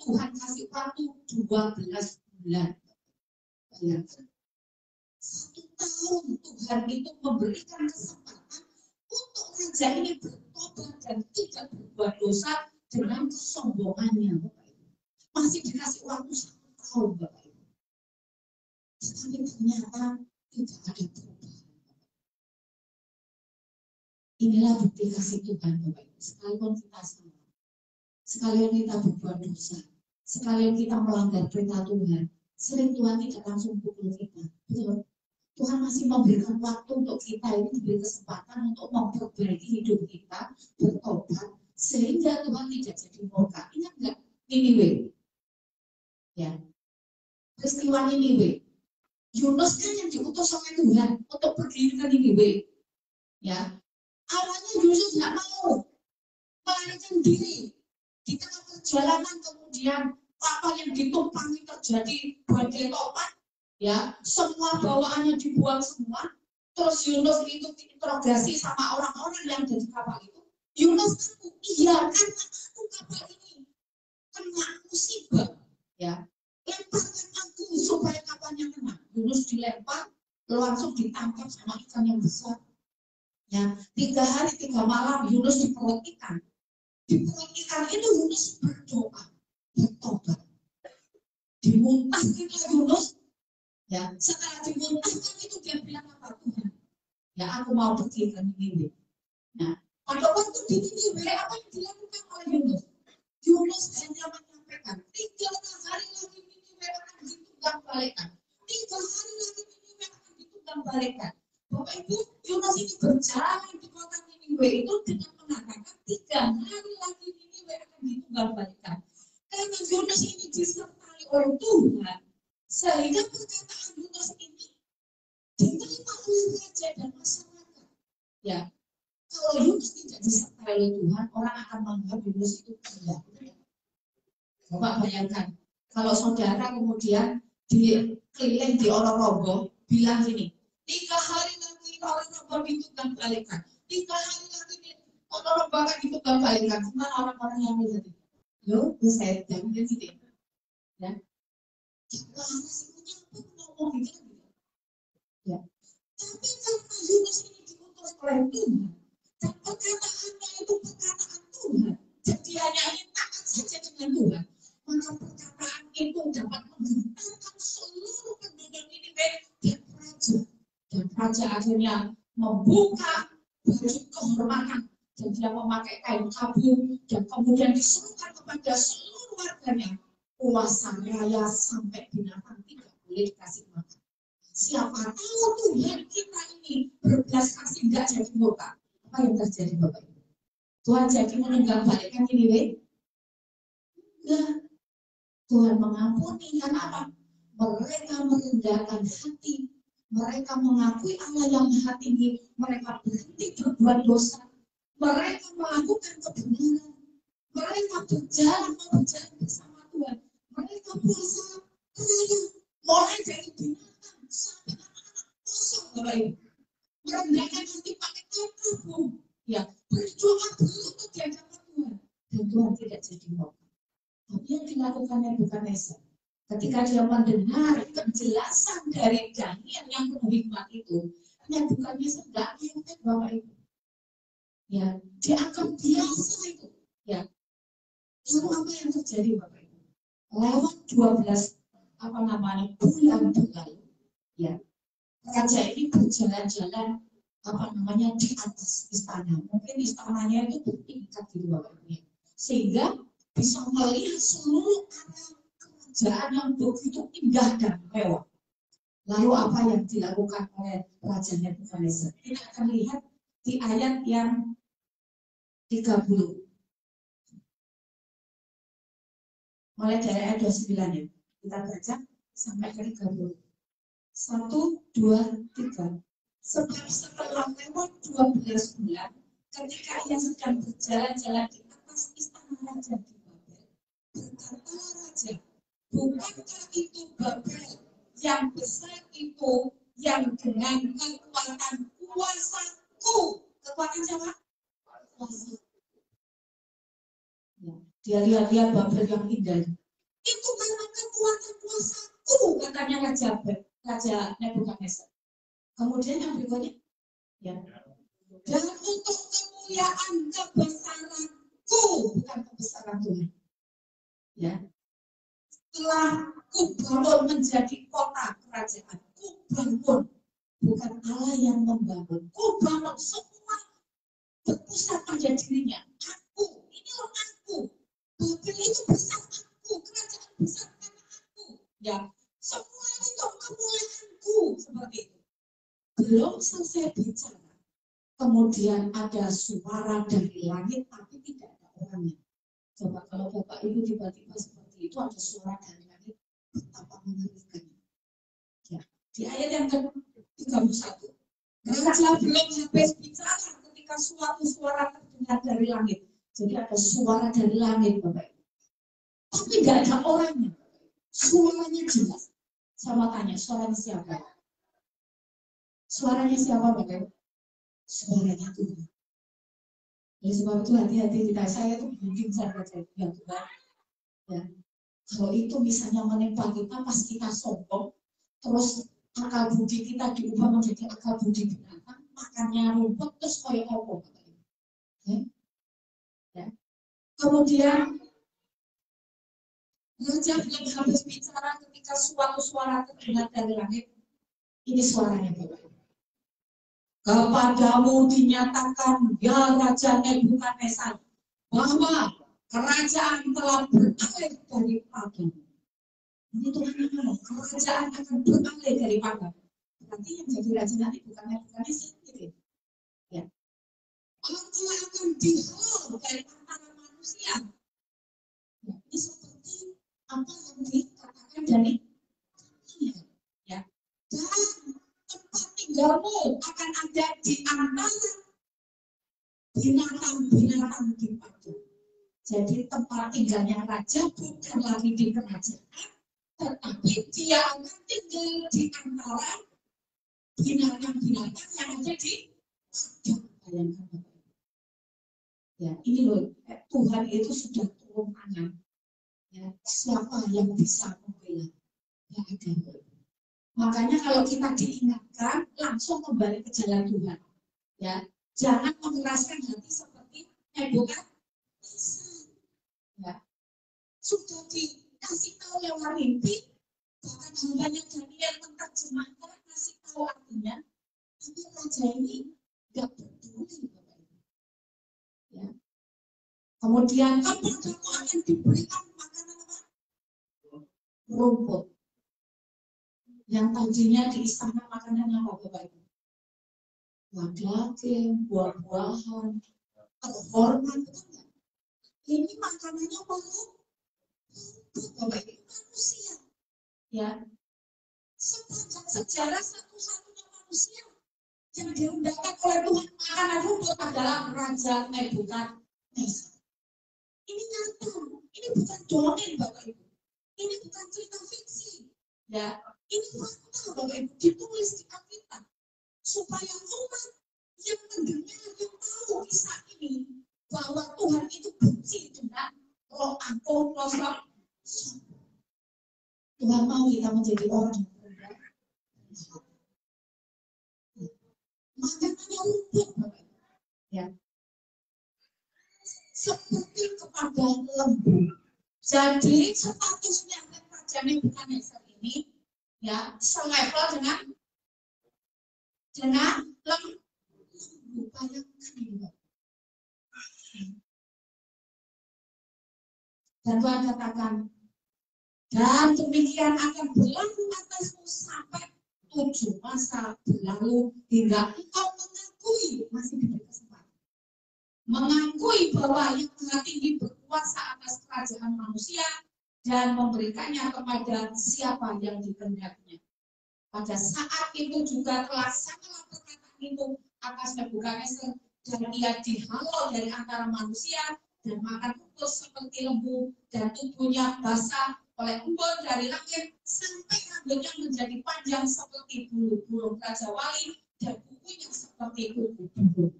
Tuhan kasih waktu 12 bulan. Bayangkan. 1 tahun Tuhan itu memberikan kesempatan untuk raja ini bertobat dan tidak berbuat dosa dengan kesombongannya, Bapak Ibu. Masih dikasih waktu 1 tahun, Bapak Ibu. Tetapi ternyata tidak ada perubahan. Inilah bukti kasih Tuhan, Bapak Ibu. Sekalipun kita salah, sekalian kita berbuat dosa, sekalian kita melanggar perintah Tuhan, sering Tuhan tidak langsung pukul kita. Betul. Tuhan masih memberikan waktu untuk kita ini diberi kesempatan untuk memperbaiki hidup kita, bertobat, sehingga Tuhan tidak jadi murka. Ingat nggak Niniwe? Ya, peristiwa Niniwe. Yunus kan yang diutus oleh Tuhan untuk pergi ke Niniwe. Ya, awalnya Yunus nggak mau melarikan diri di tengah perjalanan, kemudian kapal yang ditumpangi terjadi badai topan. Ya, semua bawaannya dibuang semua. Terus Yunus itu diinterogasi sama orang-orang yang ada di kapal itu. Yunus ngaku, iya karena aku kapal ini kena musibah. Ya, lemparkan aku supaya kapalnya kena. Yunus dilempar, langsung ditangkap sama ikan yang besar. Ya, 3 hari 3 malam Yunus di perut ikan. Di perut ikan itu Yunus berdoa, bertobat. Dimuntahkan Yunus. Ya, setelah dimuntahkan itu dia bilang apa Tuhan? Ya, aku mau pergi ke Niniwe. Nah, pada waktu di Niniwe apa yang dilakukan oleh Yunus? Yunus hanya menyampaikan 3 hari lagi Niniwe akan ditunggang balikan. 3 hari lagi Niniwe akan ditunggang balikan. Bapak Ibu, Yunus ini berjalan di kota Niniwe itu dengan mengatakan 3 hari lagi Niniwe akan ditunggang balikan. Karena Yunus ini disertai oleh Tuhan, sehingga perkataan Yunus ini diterima oleh raja dan masyarakat. Ya, kalau Yunus tidak disertai oleh Tuhan, orang akan menganggap Yunus itu gila. Bapak bayangkan, kalau saudara kemudian dikeliling di Ororogo, bilang gini, 3 hari lagi Ororogo ditunggang balikan, 3 hari lagi Orang bapak ikut balikan, cuma orang-orang yang lihat itu. Lo, saya jangan gitu ya. Wah, resikonya pun ngomong gitu kan. Ya. Tapi karena Yunus ini diutus oleh Tuhan, dan perkataannya itu perkataan Tuhan, jadi hanya ingin taat saja dengan Tuhan, maka perkataan itu dapat menggentarkan seluruh penduduk ini dan raja. Dan raja akhirnya membuka baju kehormatan dan dia memakai kain kabung dan kemudian disuruhkan kepada seluruh warganya puasa raya sampai binatang tidak boleh dikasih makan. Siapa tahu Tuhan kita ini berbelas kasih nggak jadi murka. Apa yang terjadi Bapak Ibu? Tuhan jadi menunggang balikkan ini, enggak. Tuhan mengampuni karena apa? Mereka merendahkan hati. Mereka mengakui Allah yang maha tinggi. Mereka berhenti berbuat dosa. Mereka melakukan kebenaran. Mereka berjalan bersama Tuhan. Mereka puasa raya mulai dari binatang sampai anak-anak kosong Bapak Ibu. Merendahkan hati pakai kabung. Ya, berdoa berlutut di hadapan Tuhan. Dan Tuhan tidak jadi murka. Tapi yang dilakukannya Nebukadnezar, ketika dia mendengar penjelasan dari Daniel yang penuh hikmat itu, Nebukadnezar tidak ngefek Bapak Ibu. Ya, dianggap biasa itu. Ya, lalu apa yang terjadi Bapak Ibu? Lewat 12 bulan berlalu, ya, raja ini berjalan-jalan di atas istana. Mungkin istananya itu bertingkat di Bapak Ibu, sehingga bisa melihat seluruh area kerajaan yang begitu indah dan mewah. Lalu apa yang dilakukan oleh Raja Nebukadnezar? Kita akan lihat di ayat yang 30. Mulai dari ayat 29 ya. Kita baca sampai ke 30. 1, 2, 3. Sebab setelah lewat 12 bulan, ketika ia sedang berjalan-jalan di atas istana raja di Babel, berkata raja, bukankah itu Babel yang besar itu yang dengan kekuatan kuasaku? Kekuatan siapa? Kuasa. Ya, dia lihat-lihat Babel yang indah. Itu karena kekuatan kuasaku, katanya Raja Nebukadnezar. Kemudian yang berikutnya, ya, dan untuk kemuliaan kebesaranku, bukan kebesaran Tuhan. Ya, setelah kubangun menjadi kota kerajaan, kubangun, bukan Allah yang membangun, kubangun semua berpusat pada dirinya. Aku, ini loh aku. Babel itu besar aku, kerajaan besar karena aku. Ya, semua itu kemuliaanku, seperti itu. Belum selesai bicara, kemudian ada suara dari langit, tapi tidak ada orangnya. Coba kalau Bapak Ibu tiba-tiba seperti itu ada suara dari langit, betapa mengerikannya. Ya, di ayat yang ke-31, Raja belum habis bicara ketika suatu suara terdengar dari langit. Jadi ada suara dari langit, Bapak Ibu. Tapi tidak ada orangnya. Suaranya jelas. Sama tanya, suaranya siapa? Suaranya siapa, Bapak Ibu? Suaranya Tuhan. Oleh sebab itu hati-hati kita. Saya tuh bikin saja ya Tuhan. Ya. Kalau itu misalnya menimpa kita pas kita sombong, terus akal budi kita diubah menjadi akal budi binatang, makannya rumput terus kayak apa? Ya. Ya. Kemudian Raja belum habis bicara ketika suatu suara terdengar dari langit. Ini suaranya Bapak. Kepadamu dinyatakan, ya Raja Nebukadnezar, bahwa kerajaan telah beralih daripadamu. Ini Tuhan yang ngomong, kerajaan akan beralih daripadamu. Berarti yang jadi raja nanti bukan Nebukadnezar, gitu. Ya. Allah akan dihalau dari antara manusia. Ya, ini seperti apa yang dikatakan dari ya. Dan tempat tinggalmu akan ada di antara binatang-binatang di padang. Jadi tempat tinggalnya raja bukan lagi di kerajaan, tetapi dia akan tinggal di antara binatang-binatang yang ada di padang. Bayangkan Ya, ini loh, Tuhan itu sudah turun tangan. Ya, siapa yang bisa membela? Ya, ada. Makanya kalau kita diingatkan, langsung kembali ke jalan Tuhan. Ya, jangan mengeraskan hati seperti Nebukadnezar. Ya, sudah dikasih tahu lewat mimpi, bahkan hambanya Daniel menerjemahkan kasih tahu artinya, tapi raja ini nggak peduli. Ya. Kemudian kepadamu akan diberikan makanan apa? Rumput. Yang tadinya di istana makanan apa Bapak Ibu? Buah daging, buah-buahan, terhormat, betul nggak? Ini makanannya rumput, Bapak Ibu, manusia. Ya, sepanjang sejarah satu-satunya manusia yang direndahkan oleh Tuhan makanan rumput adalah Raja Nebukadnezar. Ini nyata, ini bukan dongeng Bapak Ibu, ini bukan cerita fiksi. Ya, ini fakta Bapak Ibu, ditulis di Alkitab supaya umat yang mendengar, yang tahu kisah ini bahwa Tuhan itu benci dengan roh angkuh, roh sombong. Tuhan mau kita menjadi orang yang rendah. Makanannya rumput Bapak Ibu. Ya. Seperti kepada lembu. Jadi statusnya Raja Nebukadnezar ini ya selevel dengan lembu. Bayangkan ini. Dan Tuhan katakan, dan demikian akan berlalu atasmu sampai 7 masa berlalu hingga engkau mengakui, masih diberi kesempatan, mengakui bahwa yang Maha Tinggi berkuasa atas kerajaan manusia dan memberikannya kepada siapa yang dikehendakinya. Pada saat itu juga terlaksanalah perkataan itu atas Nebukadnezar, dan ia dihalau dari antara manusia dan makan rumput seperti lembu, dan tubuhnya basah oleh embun dari langit sampai rambutnya menjadi panjang seperti bulu burung raja wali dan kukunya seperti kuku burung.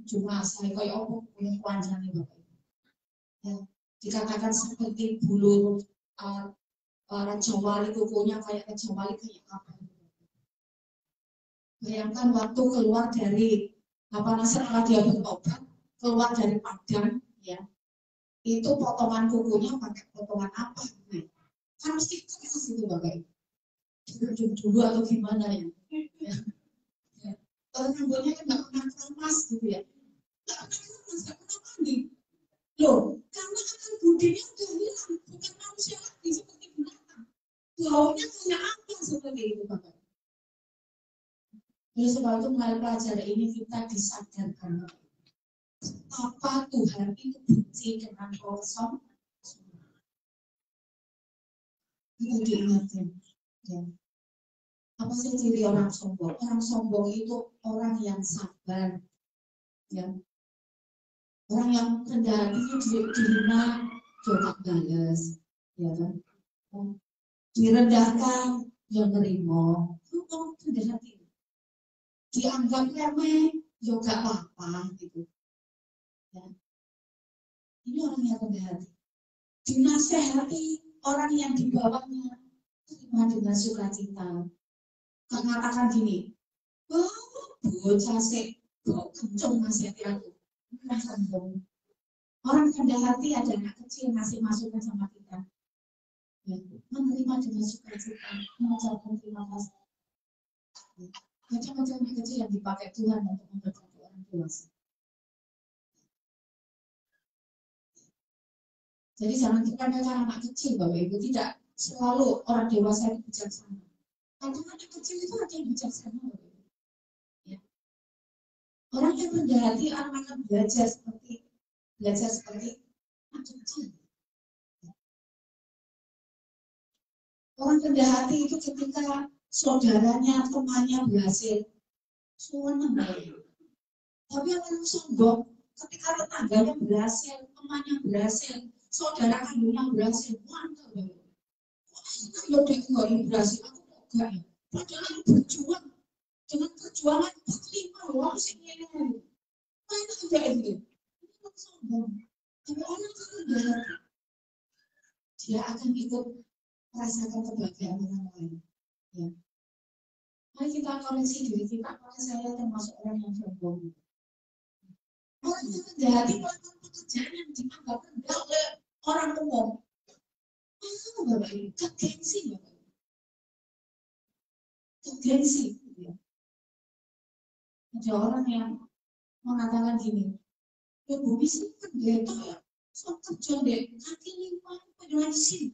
Cuma saya kayak apa punya panjang nih Bapak Ibu. Ya, dikatakan seperti bulu raja wali, kukunya kayak raja wali kayak apa? Bayangkan waktu keluar dari setelah dia bertobat, keluar dari padang, ya, itu potongan kukunya pakai potongan apa? Nah, kan mesti keras itu Bapak Ibu. Dikunjung dulu atau gimana ya? Ya. Rambutnya kan nggak pernah keramas gitu ya. Nggak pernah mandi. Loh, karena akan budinya udah hilang, bukan manusia lagi seperti binatang. Baunya kayak apa seperti itu Bapak? Jadi sebab itu melalui pelajaran ini kita disadarkan apa Tuhan itu benci dengan roh sombong. Itu diingatkan. Ya. Apa sih ciri orang sombong? Orang sombong itu orang yang sabar. Ya. Orang yang rendah hati dihina juga balas, ya kan? Direndahkan yang nerimo, itu orang rendah hati. Dianggap remeh, juga apa gitu. Ya. Ini orang yang rendah hati. Dinasehati orang yang di bawahnya, terima dengan sukacita. Kau mengatakan gini, oh bocah sih, kok kenceng nasihati aku. Orang rendah hati ada anak kecil ngasih masukan sama kita. Ya, menerima dengan sukacita, mengucapkan terima kasih. Macam-macam anak kecil yang dipakai Tuhan untuk memberkati orang dewasa. Jadi jangan kita dengar anak kecil Bapak Ibu, tidak selalu orang dewasa itu bijaksana. Karena anak kecil itu ada yang bijaksana Bapak Ibu. Ya. Orang yang rendah hati akan belajar seperti anak kecil. Orang rendah hati itu ketika saudaranya, temannya berhasil, senang Bapak. Tapi orang sombong, ketika tetangganya berhasil, temannya berhasil, saudara kandungnya berhasil, mantap Bapak. Kok enak ya dia berhasil, aku kok enggak ya? Padahal berjuang dengan perjuangan 45 loh, harus ini. Mana ada itu? Ini sombong. Tapi orang kalau udah dia akan ikut merasakan kebahagiaan orang lain. Ya. Mari kita koreksi diri kita, apakah saya termasuk orang yang sombong? Orang yang rendah hati melakukan pekerjaan yang dianggap rendah oleh orang umum. Bapak Ibu, kegengsi Bapak Ibu. Kegengsi. Ya. Ada orang yang mengatakan gini, ya Bu Misi pendeta ya, so kerja deh, kaki lima, penjelasin.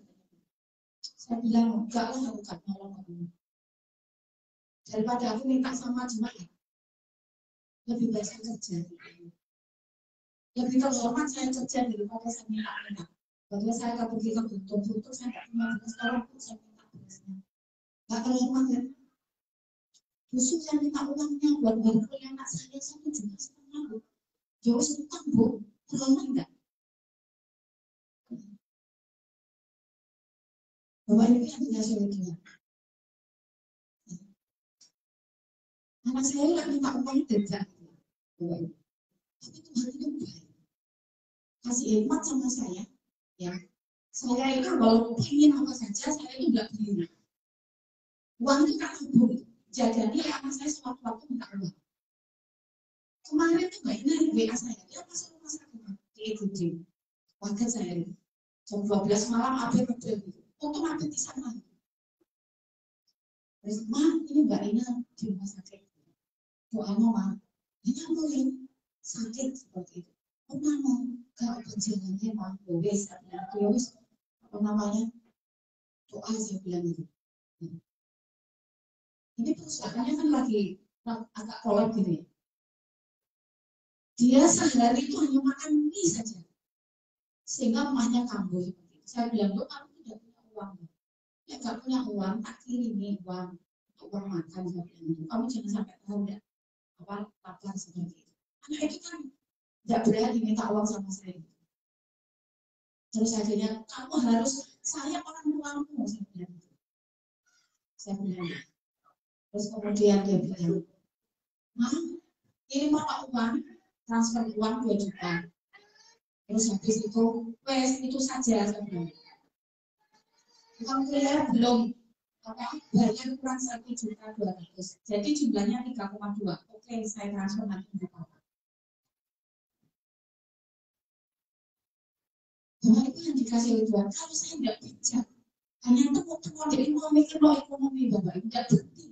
Saya bilang, enggak lah, bukan nolong. Daripada aku minta sama jemaat, lebih baik saya kerja. Lebih terhormat saya kerja daripada saya minta. Bahwa saya akan pergi ke butuh saya tidak punya beras, kalau pun saya minta berasnya. Enggak terhormat ya. Justru saya minta uangnya buat bayar anak saya 1,5 juta. Jauh utang Bu, terhormat enggak? Bapak Ibu yang dikasih dunia. Anak saya nggak minta uang tidak. Bapak Ibu. Tapi Tuhan itu baik. Kasih hikmat sama saya. Ya. Saya itu walaupun ingin apa saja, saya itu nggak beli. Uang itu kan Bu. Jadi anak saya sewaktu-waktu minta uang. Kemarin itu Mbak Ina WA saya, dia masuk rumah sakit di EGD. Warga saya jam 12 malam apa betul gitu. Untung ada di sana. Terus, Ma, ini Mbak Ina di rumah sakit. Doa Ma, ini apa yang sakit seperti itu? Oh Mama, kalau perjalanannya Ma, wes, apa namanya? Doa saya bilang itu. Ini perusahaannya kan lagi agak kolot gitu ya. Dia sehari itu hanya makan mie saja. Sehingga emaknya kambuh. Saya bilang, Bu, kamu tidak punya uang. Ya nggak punya uang, tak kirimi uang untuk uang makan. Saya bilang gitu. Kamu jangan sampai tahu ya, apa lapar seperti itu. Anak itu kan tidak berani minta uang sama saya. Terus akhirnya, kamu harus, saya orang tuamu. Saya bilang gitu. Saya bilang gitu. Terus kemudian dia bilang, Ma, ini mau uang, transfer uang 2 juta. Terus habis itu, wes itu saja saya bilang. Alhamdulillah belum bayar kurang 1,200.000. Jadi jumlahnya 3,2. Oke, saya transfer nanti ke Bapak. Bapak itu yang dikasih Tuhan. Kalau saya tidak bijak, hanya temu-temu dari mau mikir lo ekonomi Bapak Ibu tidak berhenti.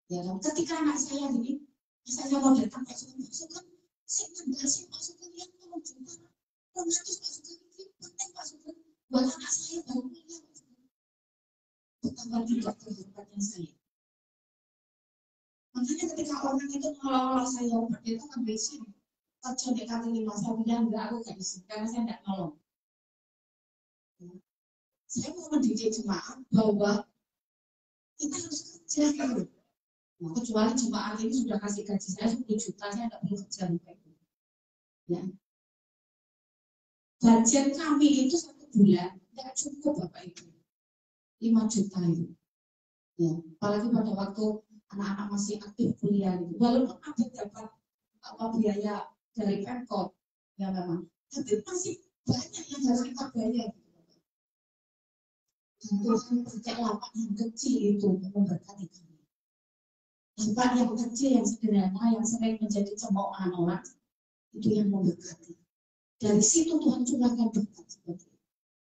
Ya, ketika anak saya ini, misalnya mau datang Pak Sugeng, saya ngendasi Pak Sugeng yang tolong juta, 200 Pak Sugeng ini penting Pak Sugeng, buat anak saya baru kuliah. Betapa tidak terhormatnya saya. Makanya ketika orang itu mengelola saya seperti itu kan besi. Kerja di kaki 5, saya bilang enggak, aku gak isi karena saya tidak nolong. Saya mau mendidik jemaat bahwa kita harus kerja gitu. Nah, kecuali jemaat ini sudah kasih gaji saya 10 juta, saya tidak perlu kerja gitu. Ya. Budget kami itu 1 bulan tidak cukup Bapak Ibu. 5 juta itu. Ya, apalagi pada waktu anak-anak masih aktif kuliah gitu. Walaupun ada dapat biaya dari Pemkot, ya memang, tapi masih banyak yang harus kita bayar. Dan Tuhan pakai lapak yang kecil itu untuk memberkati kami. Lapak yang kecil, yang sederhana, yang sering menjadi cemoohan orang, itu yang memberkati. Dari situ Tuhan curahkan berkat seperti itu.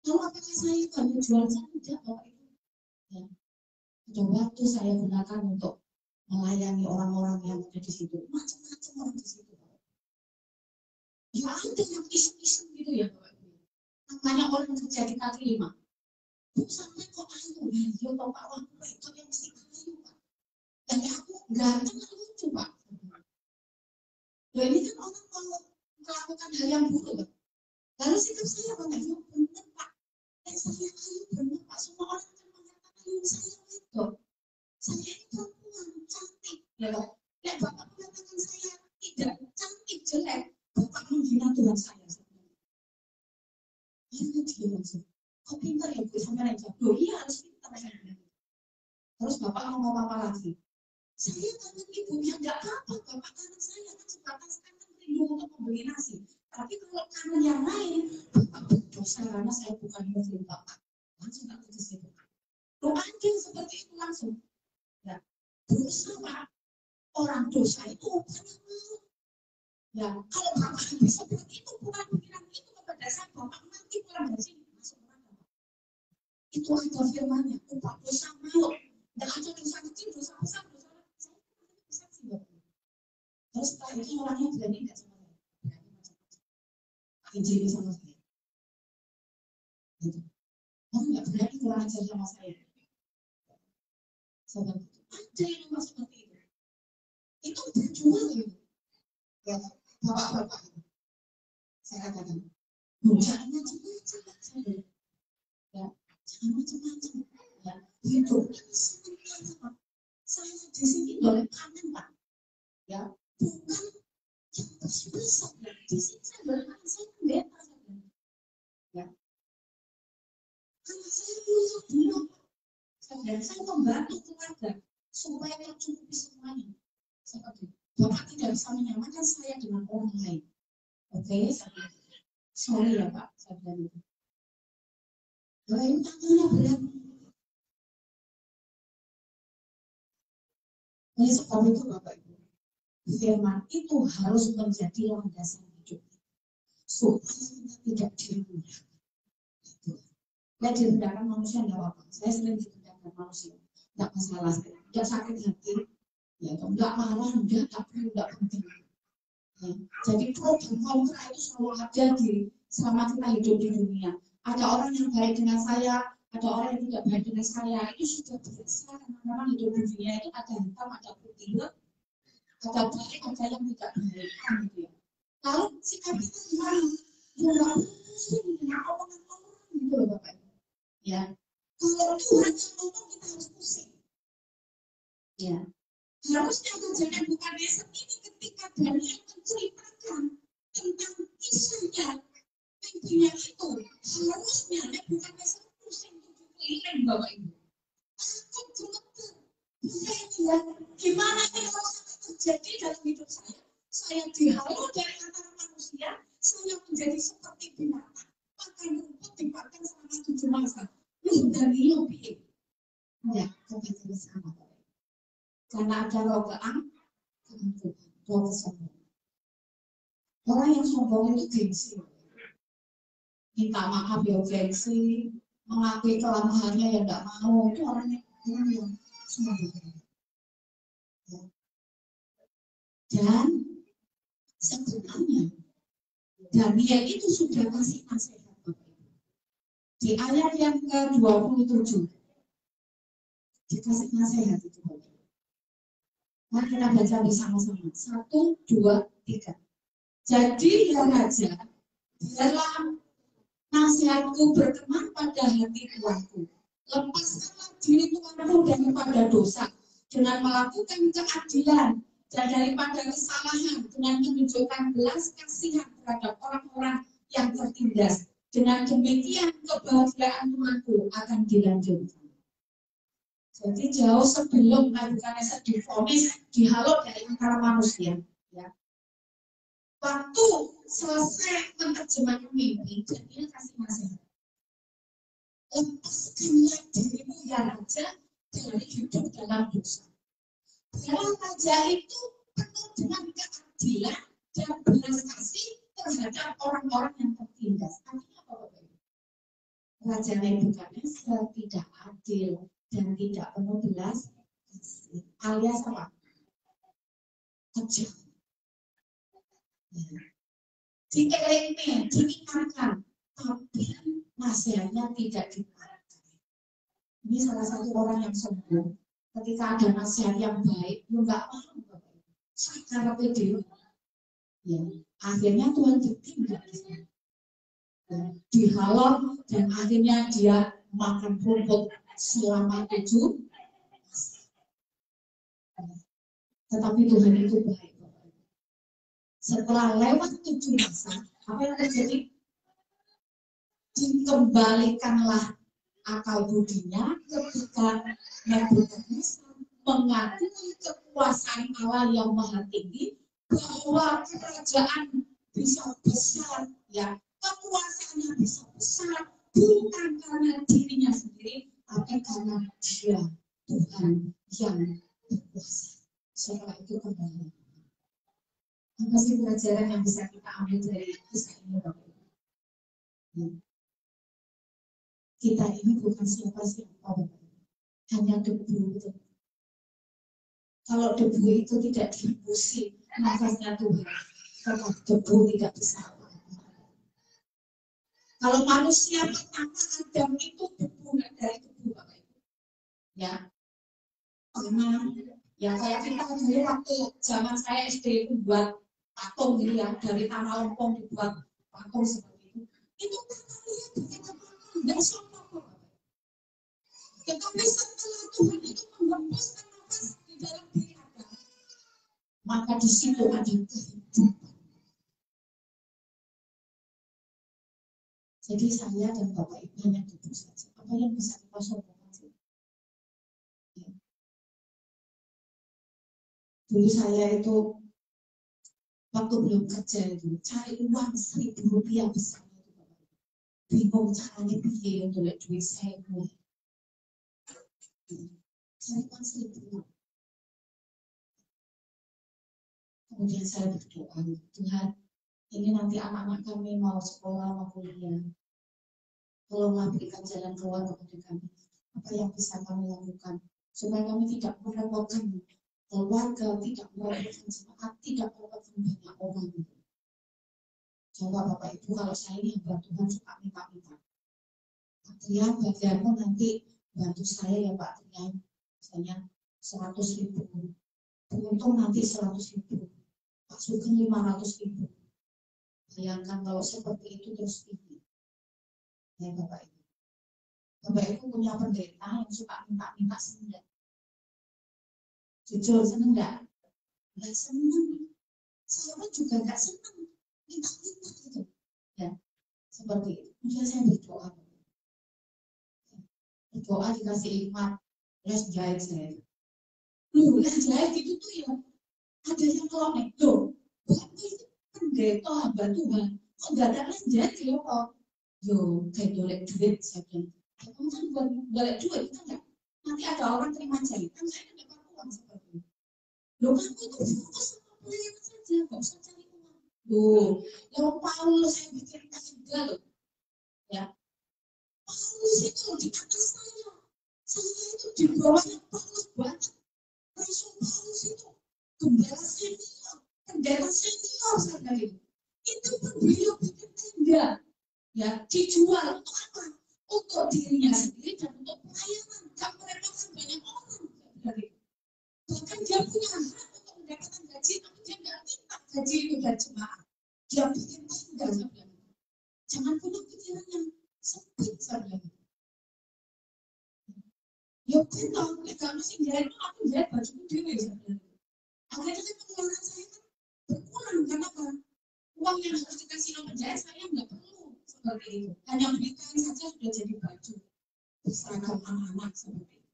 Lalu apakah saya hanya jual saja? Tidak, Bapak Ibu. Ya. Ada waktu saya gunakan untuk melayani orang-orang yang ada di situ. Macam-macam orang di situ. Ya ada yang iseng-iseng gitu ya Bapak Ibu. Namanya orang kerja di kaki 5. Bu sampai kok ayu, ya Bapak orang itu yang mesti ayu Pak. Dan aku ganteng lucu Pak. Loh ini kan orang mau melakukan hal yang buruk. Lalu sikap saya Bapak Ibu benar Pak. Saya ayu benar Pak. Semua orang akan mengatakan ayu saya itu. Saya ini perempuan cantik. Ya Pak. Ya Bapak mengatakan saya tidak cantik jelek. Bapak menghina Tuhan saya. Itu dia langsung. Kok pintar ya Bu sampai aja. Loh iya harus pintar. Terus Bapak ngomong apa lagi? Saya kangen ibunya, nggak apa-apa, Bapak kangen saya kan sebatas kangen rindu untuk membeli nasi. Tapi kalau kangen yang lain, Bapak berdosa karena saya bukan muslim Bapak. Langsung tak ke situ. Doakan seperti itu langsung. Ya, dosa Pak. Orang dosa itu bukan mau. Ya, kalau Bapak bisa seperti itu, bukan pikiran itu kepada saya, Bapak nanti pulang dari sini masuk neraka. Itu ada firman-Nya, upah dosa mau. Tidak ada dosa kecil, dosa besar, dosa saya besar sih Bapak. Terus setelah itu orangnya berani nggak sama saya? Berani macam-macam. Injil sama saya. Gitu. Orang nggak berani kurang ajar sama saya. Sahabat itu ada yang memang seperti itu. Itu berjuang gitu. Ya, bapak-bapak itu. Saya katakan, jangan macam-macam. Ya, jangan macam-macam. Ya, hidup ini sebenarnya saya di sini boleh kangen Pak. Ya, bukan yang besar. Di sini saya boleh kangen, saya pendeta. Ya, karena saya punya dulu. Dan saya membantu keluarga supaya tercukupi semuanya. Seperti Bapak tidak bisa menyamakan saya dengan orang lain. Oke, sorry ya Pak, saya bilang itu. Lain tangannya berat. Oleh sebab itu Bapak Ibu, firman itu harus menjadi landasan hidup supaya kita tidak direndahkan. Ya direndahkan manusia tidak apa-apa. Saya sering direndahkan manusia, tidak masalah. Tidak sakit hati, ya tidak marah, tidak perlu, tidak penting. Ya. Jadi problem kontra itu selalu ada di selama kita hidup di dunia. Ada orang yang baik dengan saya, ada orang yang tidak baik dengan saya. Itu sudah biasa karena memang hidup di dunia itu ada hitam, ada putih, ada baik, ada yang tidak baik, kan gitu ya. Lalu sikap kita gimana? Ya nggak pusing, ya omongan-omongan gitu loh Bapak. Ya, kalau Tuhan yang ngomong kita harus pusing. Ya, harusnya kejadian bukan Yesus ini ketika Daniel menceritakan tentang kisahnya mimpinya itu, harusnya bukan Yesus pusing 7 keliling Bapak Ibu. Takut gemeter. Ya, gimana ini kalau terjadi dalam hidup saya? Saya dihalau dari antara manusia, saya menjadi seperti binatang, makan rumput dimakan selama 7 masa. Daniel pilih. Ya, kita sama. Karena ada roh keangkuhan, roh kesombongan. Orang yang sombong itu gengsi. Minta maaf ya gengsi, mengakui kelemahannya yang tidak mau, itu orang yang sombong. Ya. Dan sebenarnya Daniel itu sudah kasih nasihat di ayat yang ke-27 dikasih nasihat itu. Mari kita baca bersama-sama. 1, 2, 3. Jadi ya Raja, biarlah nasihatku berkenan pada hati tuanku. Lepaskanlah diri tuanku daripada dosa dengan melakukan keadilan dan daripada kesalahan dengan menunjukkan belas kasihan terhadap orang-orang yang tertindas. Dengan demikian kebahagiaan tuanku akan dilanjutkan. Jadi jauh sebelum Nebukadnezar divonis dihalau dari antara manusia. Ya. Waktu selesai menerjemahkan mimpi, Daniel kasih nasihat. Lepaskanlah dirimu ya Raja dari hidup dalam dosa. Biarlah Raja itu penuh dengan keadilan dan belas kasih terhadap orang-orang yang tertindas. Artinya apa Bapak? Raja Nebukadnezar tidak adil dan tidak penuh belas kasih, alias apa? Kejam. Ya. Dikelengnya, diingatkan, tapi nasihatnya tidak dipakai. Ini salah satu orang yang sombong. Ketika ada nasihat yang baik, ya nggak mau. Secara pede. Ya, akhirnya Tuhan ditinggal. Ya, dihalau dan akhirnya dia makan rumput selama 7 masa. Tetapi Tuhan itu baik. Setelah lewat 7 masa, apa yang terjadi? Dikembalikanlah akal budinya ketika Nebukadnezar mengakui kekuasaan Allah yang maha tinggi, bahwa kerajaan bisa besar, ya kekuasaannya bisa besar, bukan karena dirinya sendiri, tapi karena Dia Tuhan yang berkuasa. Setelah itu kembali. Apa sih pelajaran yang bisa kita ambil dari kisah ini, Bapak Ibu? Kita ini bukan siapa-siapa, Bapak Ibu. Hanya debu. Kalau debu itu tidak dihembusi nafasnya Tuhan, maka debu tidak bisa apa-apa. Kalau manusia pertama Adam itu debu, dari debu, Bapak Ibu. Ya, karena ya kayak kita dulu waktu zaman saya SD itu buat patung gitu ya, dari tanah lempung dibuat patung seperti itu. Itu tanahnya bagaimana? Tidak sombong. Tetapi setelah Tuhan itu menghembuskan nafas di dalam diri Adam, maka di situ ada kehidupan. Jadi saya dan Bapak Ibu hanya duduk saja. Apa yang bisa kita sombongkan sih? Ya. Dulu saya itu waktu belum kerja itu cari uang Rp1.000 besarnya itu, Bapak Ibu. Bingung caranya piye untuk lihat duit saya mulai. Cari uang Rp1.000. Kemudian saya berdoa, Tuhan, ini nanti anak-anak kami mau sekolah, mau kuliah. Tolonglah berikan jalan keluar kepada kami. Apa yang bisa kami lakukan supaya kami tidak merepotkan keluarga, tidak merepotkan jemaat, tidak merepotkan banyak orang. Coba Bapak Ibu, kalau saya ini hamba Tuhan suka minta-minta. Pak Trian, bagianmu nanti bantu saya ya Pak Trian, misalnya 100.000. Untung nanti 100.000. Pak Sugeng 500.000. Bayangkan kalau seperti itu terus ini. Ya Bapak Ibu. Bapak Ibu punya pendeta yang suka minta-minta seneng. Jujur seneng enggak? Enggak seneng. Saya pun juga enggak seneng. Minta-minta gitu. Ya, seperti itu. Kemudian saya berdoa. Berdoa dikasih hikmat. Les jahit saya. Loh, les jahit itu tuh ya. Ada yang ngomong, loh, Bapak itu pendeta hamba Tuhan. Kok enggak ada les jahit ya kok? Yo, kayak golek duit saya bilang. Kamu kan buat golek duit kan enggak? Nanti ada orang terima jahitan, saya kan dapat uang seperti itu. Loh, kamu itu fokus sama pelayanan saja, nggak usah cari uang. Loh, yang Paulus saya bikin tangga loh. Ya, Paulus itu di atas saya. Saya itu di bawahnya Paulus banget. Rasul Paulus itu gembala senior, pendeta senior saya itu. Itu pun beliau bikin tenda. Ya, dijual untuk apa? Untuk dirinya sendiri dan untuk pelayanan. Gak merepotkan banyak orang. Bahkan dia punya hak untuk mendapatkan gaji, tapi dia nggak minta gaji itu dari jemaat. Dia bikin tenda saja. Jangan punya pikiran yang sempit saja. Ya benar, kalau sih jahit itu aku jahit baju dewe saja. Akhirnya kan pengeluaran saya kan berkurang karena apa? Uang yang harus dikasih sama penjahit saya nggak perlu seperti itu. Hanya beli kain saja sudah jadi baju berseragam anak-anak seperti itu.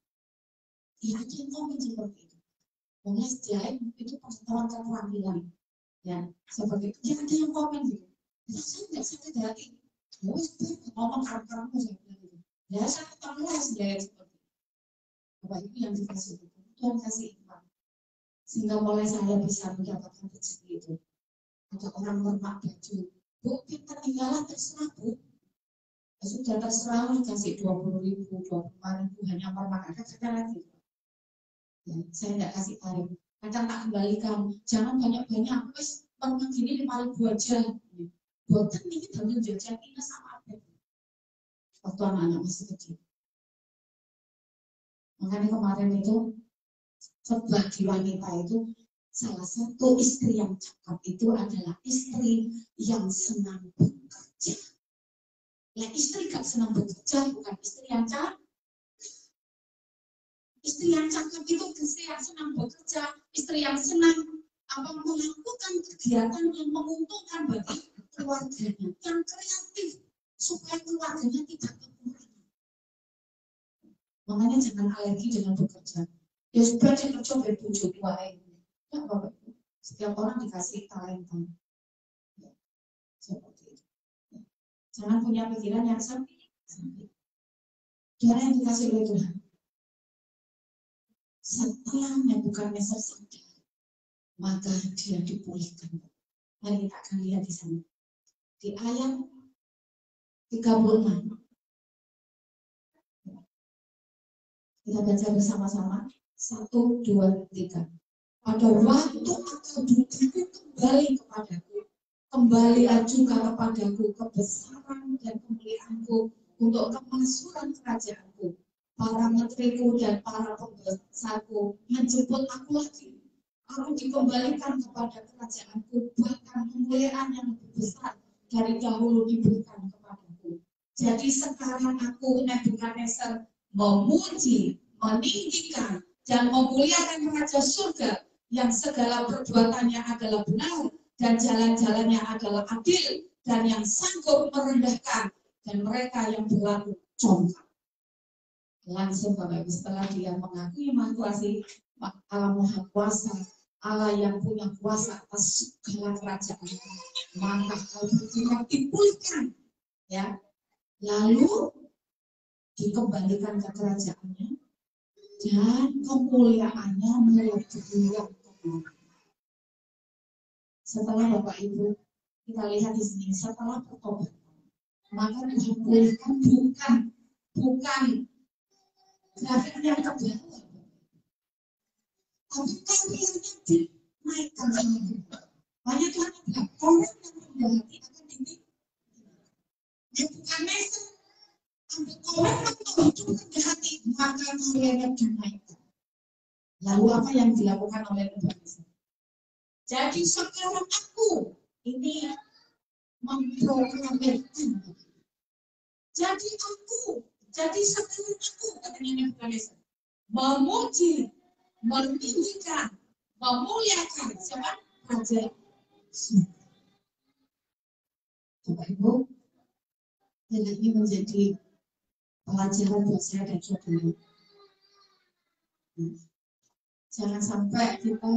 Ya ada yang komen seperti itu. Les jahit itu pengetahuan keterampilan. Ya seperti itu. Ya ada yang komen gitu. Ya saya nggak sakit hati. Ya ngomong kamu saya bilang gitu. Ya saya ketemu les jahit seperti itu. Bapak Ibu yang dikasih itu, Tuhan kasih hikmat. Sehingga mulai saya bisa mendapatkan rezeki itu. Ada orang mermak baju, Bu, kita tinggalan terserah Bu. Ya, sudah terserah dikasih 20.000, 25.000 hanya mermak ada lagi. Ya, saya tidak kasih tarif. Kadang tak kembalikan, jangan banyak-banyak. Wes mermak gini 5.000 aja. Boten ini bangun jajan ini sama apa? Waktu anak-anak masih kecil. Makanya kemarin itu khotbah di wanita itu salah satu istri yang cakap itu adalah istri yang senang bekerja. Ya istri gak senang bekerja bukan istri yang cakap. Istri yang cakap itu istri yang senang bekerja, istri yang senang melakukan kegiatan yang menguntungkan bagi keluarganya, yang kreatif supaya keluarganya tidak kekurangan. Makanya jangan alergi dengan bekerja. Ya sudah coba bujuk wae. Ya Bapak Ibu. Setiap orang dikasih talenta. Ya, seperti itu. Ya. Jangan punya pikiran yang sempit. Dia yang dikasih oleh Tuhan. Setelah Nebukadnezar sadar, maka dia dipulihkan. Mari kita akan lihat di sana. Di ayat 36. Kita baca bersama-sama. 1, 2, 3. Pada waktu kedudukanku kembali kepadaku, kembalilah juga kepadaku kebesaran dan kemuliaanku untuk kemakmuran kerajaanku. Para menteriku dan para pembesarku menjemput aku lagi. Aku dikembalikan kepada kerajaanku, bahkan kemuliaan yang lebih besar dari dahulu diberikan kepadaku. Jadi sekarang aku Nebukadnezar memuji, meninggikan, dan memuliakan Raja Surga yang segala perbuatannya adalah benar dan jalan-jalannya adalah adil dan yang sanggup merendahkan dan mereka yang berlaku congkak. Langsung Bapak Ibu, setelah dia mengakui Maha Kuasa, Allah Maha Kuasa, Allah yang punya kuasa atas segala kerajaan, maka hal itu dipulihkan, ya. Lalu dikembalikan ke kerajaannya dan kemuliaannya melebihi yang kedua. Setelah Bapak Ibu, kita lihat di sini, setelah bertobat, maka dipulihkan bukan grafik yang ke bawah, tapi karirnya dinaikkan sama Tuhan. Banyak Tuhan bilang, orang yang rendah hati akan tinggi. Nebukadnezar ambil orang yang hidup rendah hati, maka karirnya dinaikkan. Lalu apa yang dilakukan oleh Nebukadnezar? Jadi sekarang aku ini memproklamirkan. Jadi sekarang aku, katanya Nebukadnezar, memuji, meninggikan, memuliakan siapa? Raja Surga. Bapak Ibu, dan ini menjadi pelajaran buat saya dan saudara. Jangan sampai kita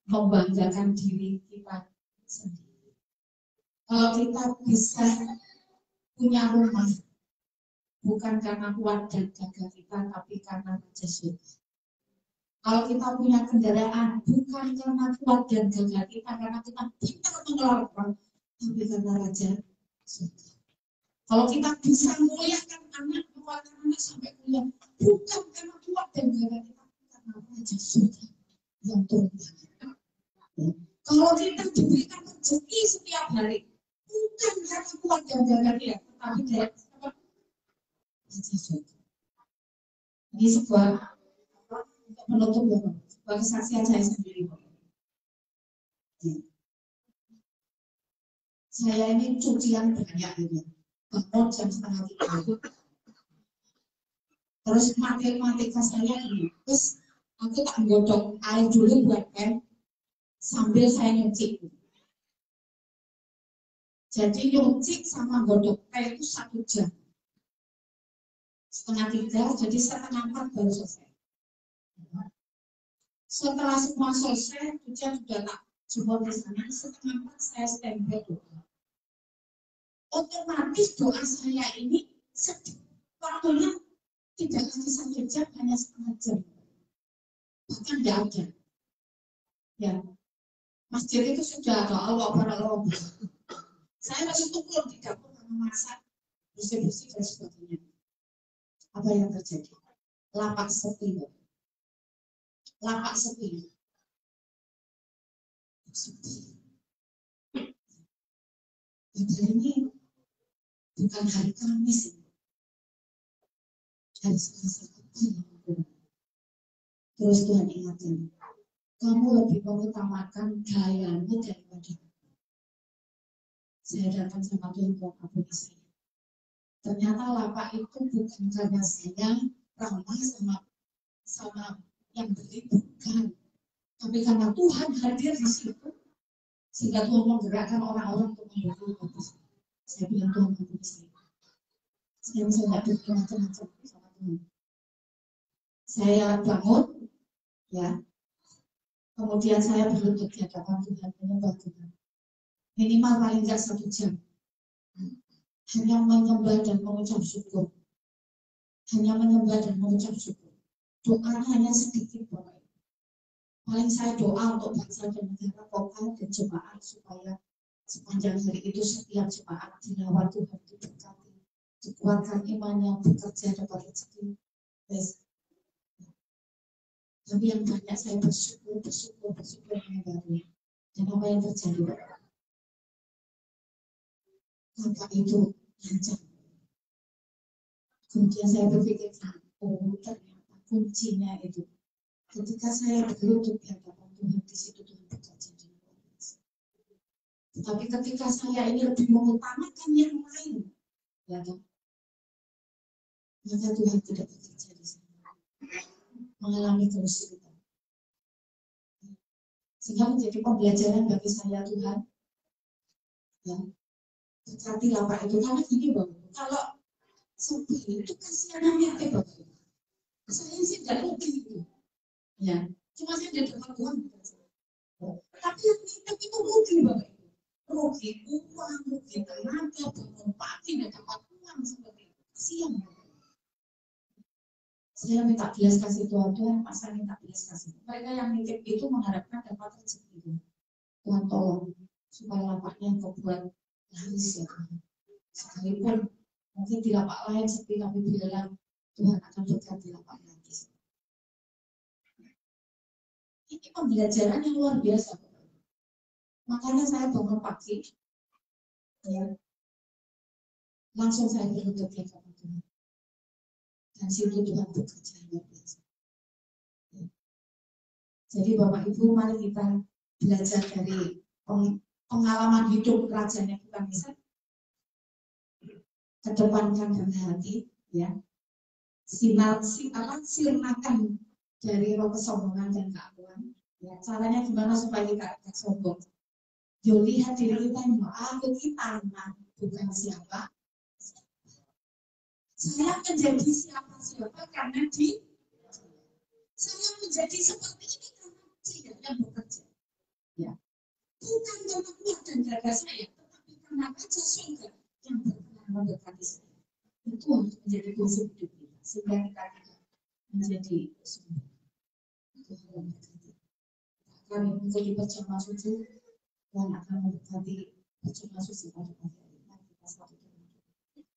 membanggakan diri kita sendiri. Kalau kita bisa punya rumah, bukan karena kuat dan gagah kita, tapi karena Raja Surga. Kalau kita punya kendaraan, bukan karena kuat dan gagah kita, karena kita pintar mengelola, tapi karena Raja Surga. Kalau kita bisa muliakan anak, menguatkan anak sampai kuliah, bukan karena kuat dan gagah kita, karena Raja Surga yang turun tangan. Kalau kita diberikan rezeki setiap hari, bukan karena kuat dan gagah kita, tapi dari Raja Surga. Ini sebuah menutup ya, sebuah kesaksian saya sendiri. Saya ini cucian banyak ini, bangun jam 2:30. Terus matematika saya ini, terus aku tak godok air dulu buat sambil saya nyuci. Jadi nyuci sama godok teh itu 1 jam. 2:30, jadi 3:30 baru selesai. Setelah semua selesai, hujan sudah tak jumpa di sana, 3:30 saya standby doa. Otomatis doa saya ini waktunya tidak lagi 1 jam, hanya 1/2 jam. Bahkan tidak ada. Ya, masjid itu sudah ada Allah. Saya masih turun di dapur memasak, bersih-bersih dan sebagainya. Apa yang terjadi? Lapak sepi. Lapak sepi. Padahal ini bukan hari Kamis. Hari Selasa. Terus Tuhan ingatkan, kamu lebih mengutamakan gayamu daripada aku. Saya datang sama Tuhan ampuni saya. Ternyata lapak itu bukan karena saya ramah sama yang beli, bukan, tapi karena Tuhan hadir di situ sehingga Tuhan menggerakkan orang-orang untuk membantu. Saya bilang Tuhan ampuni saya. Saya bisa nggak berdoa macam-macam sama Tuhan. Saya bangun, ya. Kemudian saya berlutut di hadapan Tuhan, menyembah Tuhan. Minimal paling nggak 1 jam. Hanya menyembah dan mengucap syukur. Hanya menyembah dan mengucap syukur. Doanya hanya sedikit, Bapak. Paling saya doa untuk bangsa dan negara, lokal dan jemaat supaya sepanjang hari itu setiap jemaat dirawat Tuhan, diberkati, dikuatkan imannya, bekerja dapat rezeki. Tapi yang banyak saya bersyukur mengenai dan apa yang terjadi. Maka itu lancar. Kemudian saya berpikir, oh ternyata kuncinya itu ketika saya berlutut di hadapan Tuhan, di situ Tuhan bekerja dengan luar biasa. Tetapi ketika saya ini lebih mengutamakan yang lain, ya kan? Maka Tuhan tidak bekerja di sana. Mengalami kesulitan. Sehingga menjadi pembelajaran bagi saya Tuhan. Ya, berkatilah Pak itu, karena gini Bapak, kalau seperti itu kasihan yatim Bapak. Saya sih tidak rugi itu. Ya, cuma saya tidak dapat uang. Tapi yang itu rugi Bapak. Rugi uang, rugi tenaga, bangun pagi tidak dapat uang seperti itu. Kasihan. Saya minta belas kasih Tuhan, masa minta belas kasih. Mereka yang nitip itu mengharapkan dapat rezeki. Tuhan tolong supaya lapaknya kau buat laris ya Tuhan. Sekalipun mungkin di lapak lain sepi, tapi biarlah Tuhan akan berkati lapak lagi. Ini pembelajaran yang luar biasa. Makanya saya bangun pagi, ya, langsung saya berlutut di hadapan Tuhan. Dan situ Tuhan bekerja luar biasa. Ya. Jadi Bapak Ibu, mari kita belajar dari pengalaman hidup Raja Nebukadnezar. Kedepankan rendah hati, ya. Sirnakan dari roh kesombongan dan keakuan. Ya, caranya gimana supaya kita tidak sombong? Yo lihat diri kita ini, aku kita bukan siapa. Saya menjadi siapa karena saya menjadi seperti ini karena dia yang bekerja. Ya. Bukan karena kuat dan gagah saya, tetapi karena aja surga yang berkenan mendekati saya. Itu harus menjadi prinsip hidup kita, sehingga kita tidak menjadi sombong. Itu hal yang berkati. Akan menjadi perjamaah suci, dan akan mendekati perjamaah suci pada pagi hari. Mari kita satu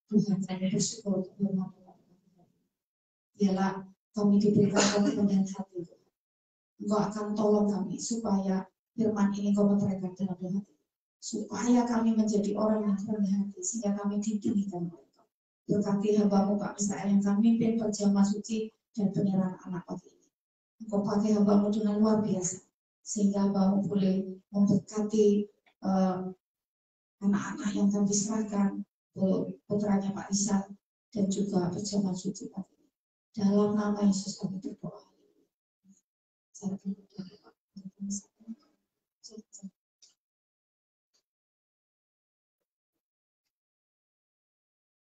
Tuhan, saya bersyukur untuk firman Tuhan. Biarlah kami diberikan kepenuhan hati. Engkau akan tolong kami supaya firman ini kau menerangkan dalam hati. Supaya kami menjadi orang yang rendah hati, sehingga kami ditinggikan oleh Kau. Berkati hamba-Mu Pak Misael yang kami pimpin perjamaah suci dan penyerahan anak pagi ini. Engkau pakai hamba-Mu dengan luar biasa, sehingga hamba-Mu boleh memberkati anak-anak yang kami serahkan, putranya Pak Isa dan juga perjamaah suci pagi ini. Dalam nama Yesus kami berdoa. Saya berdoa.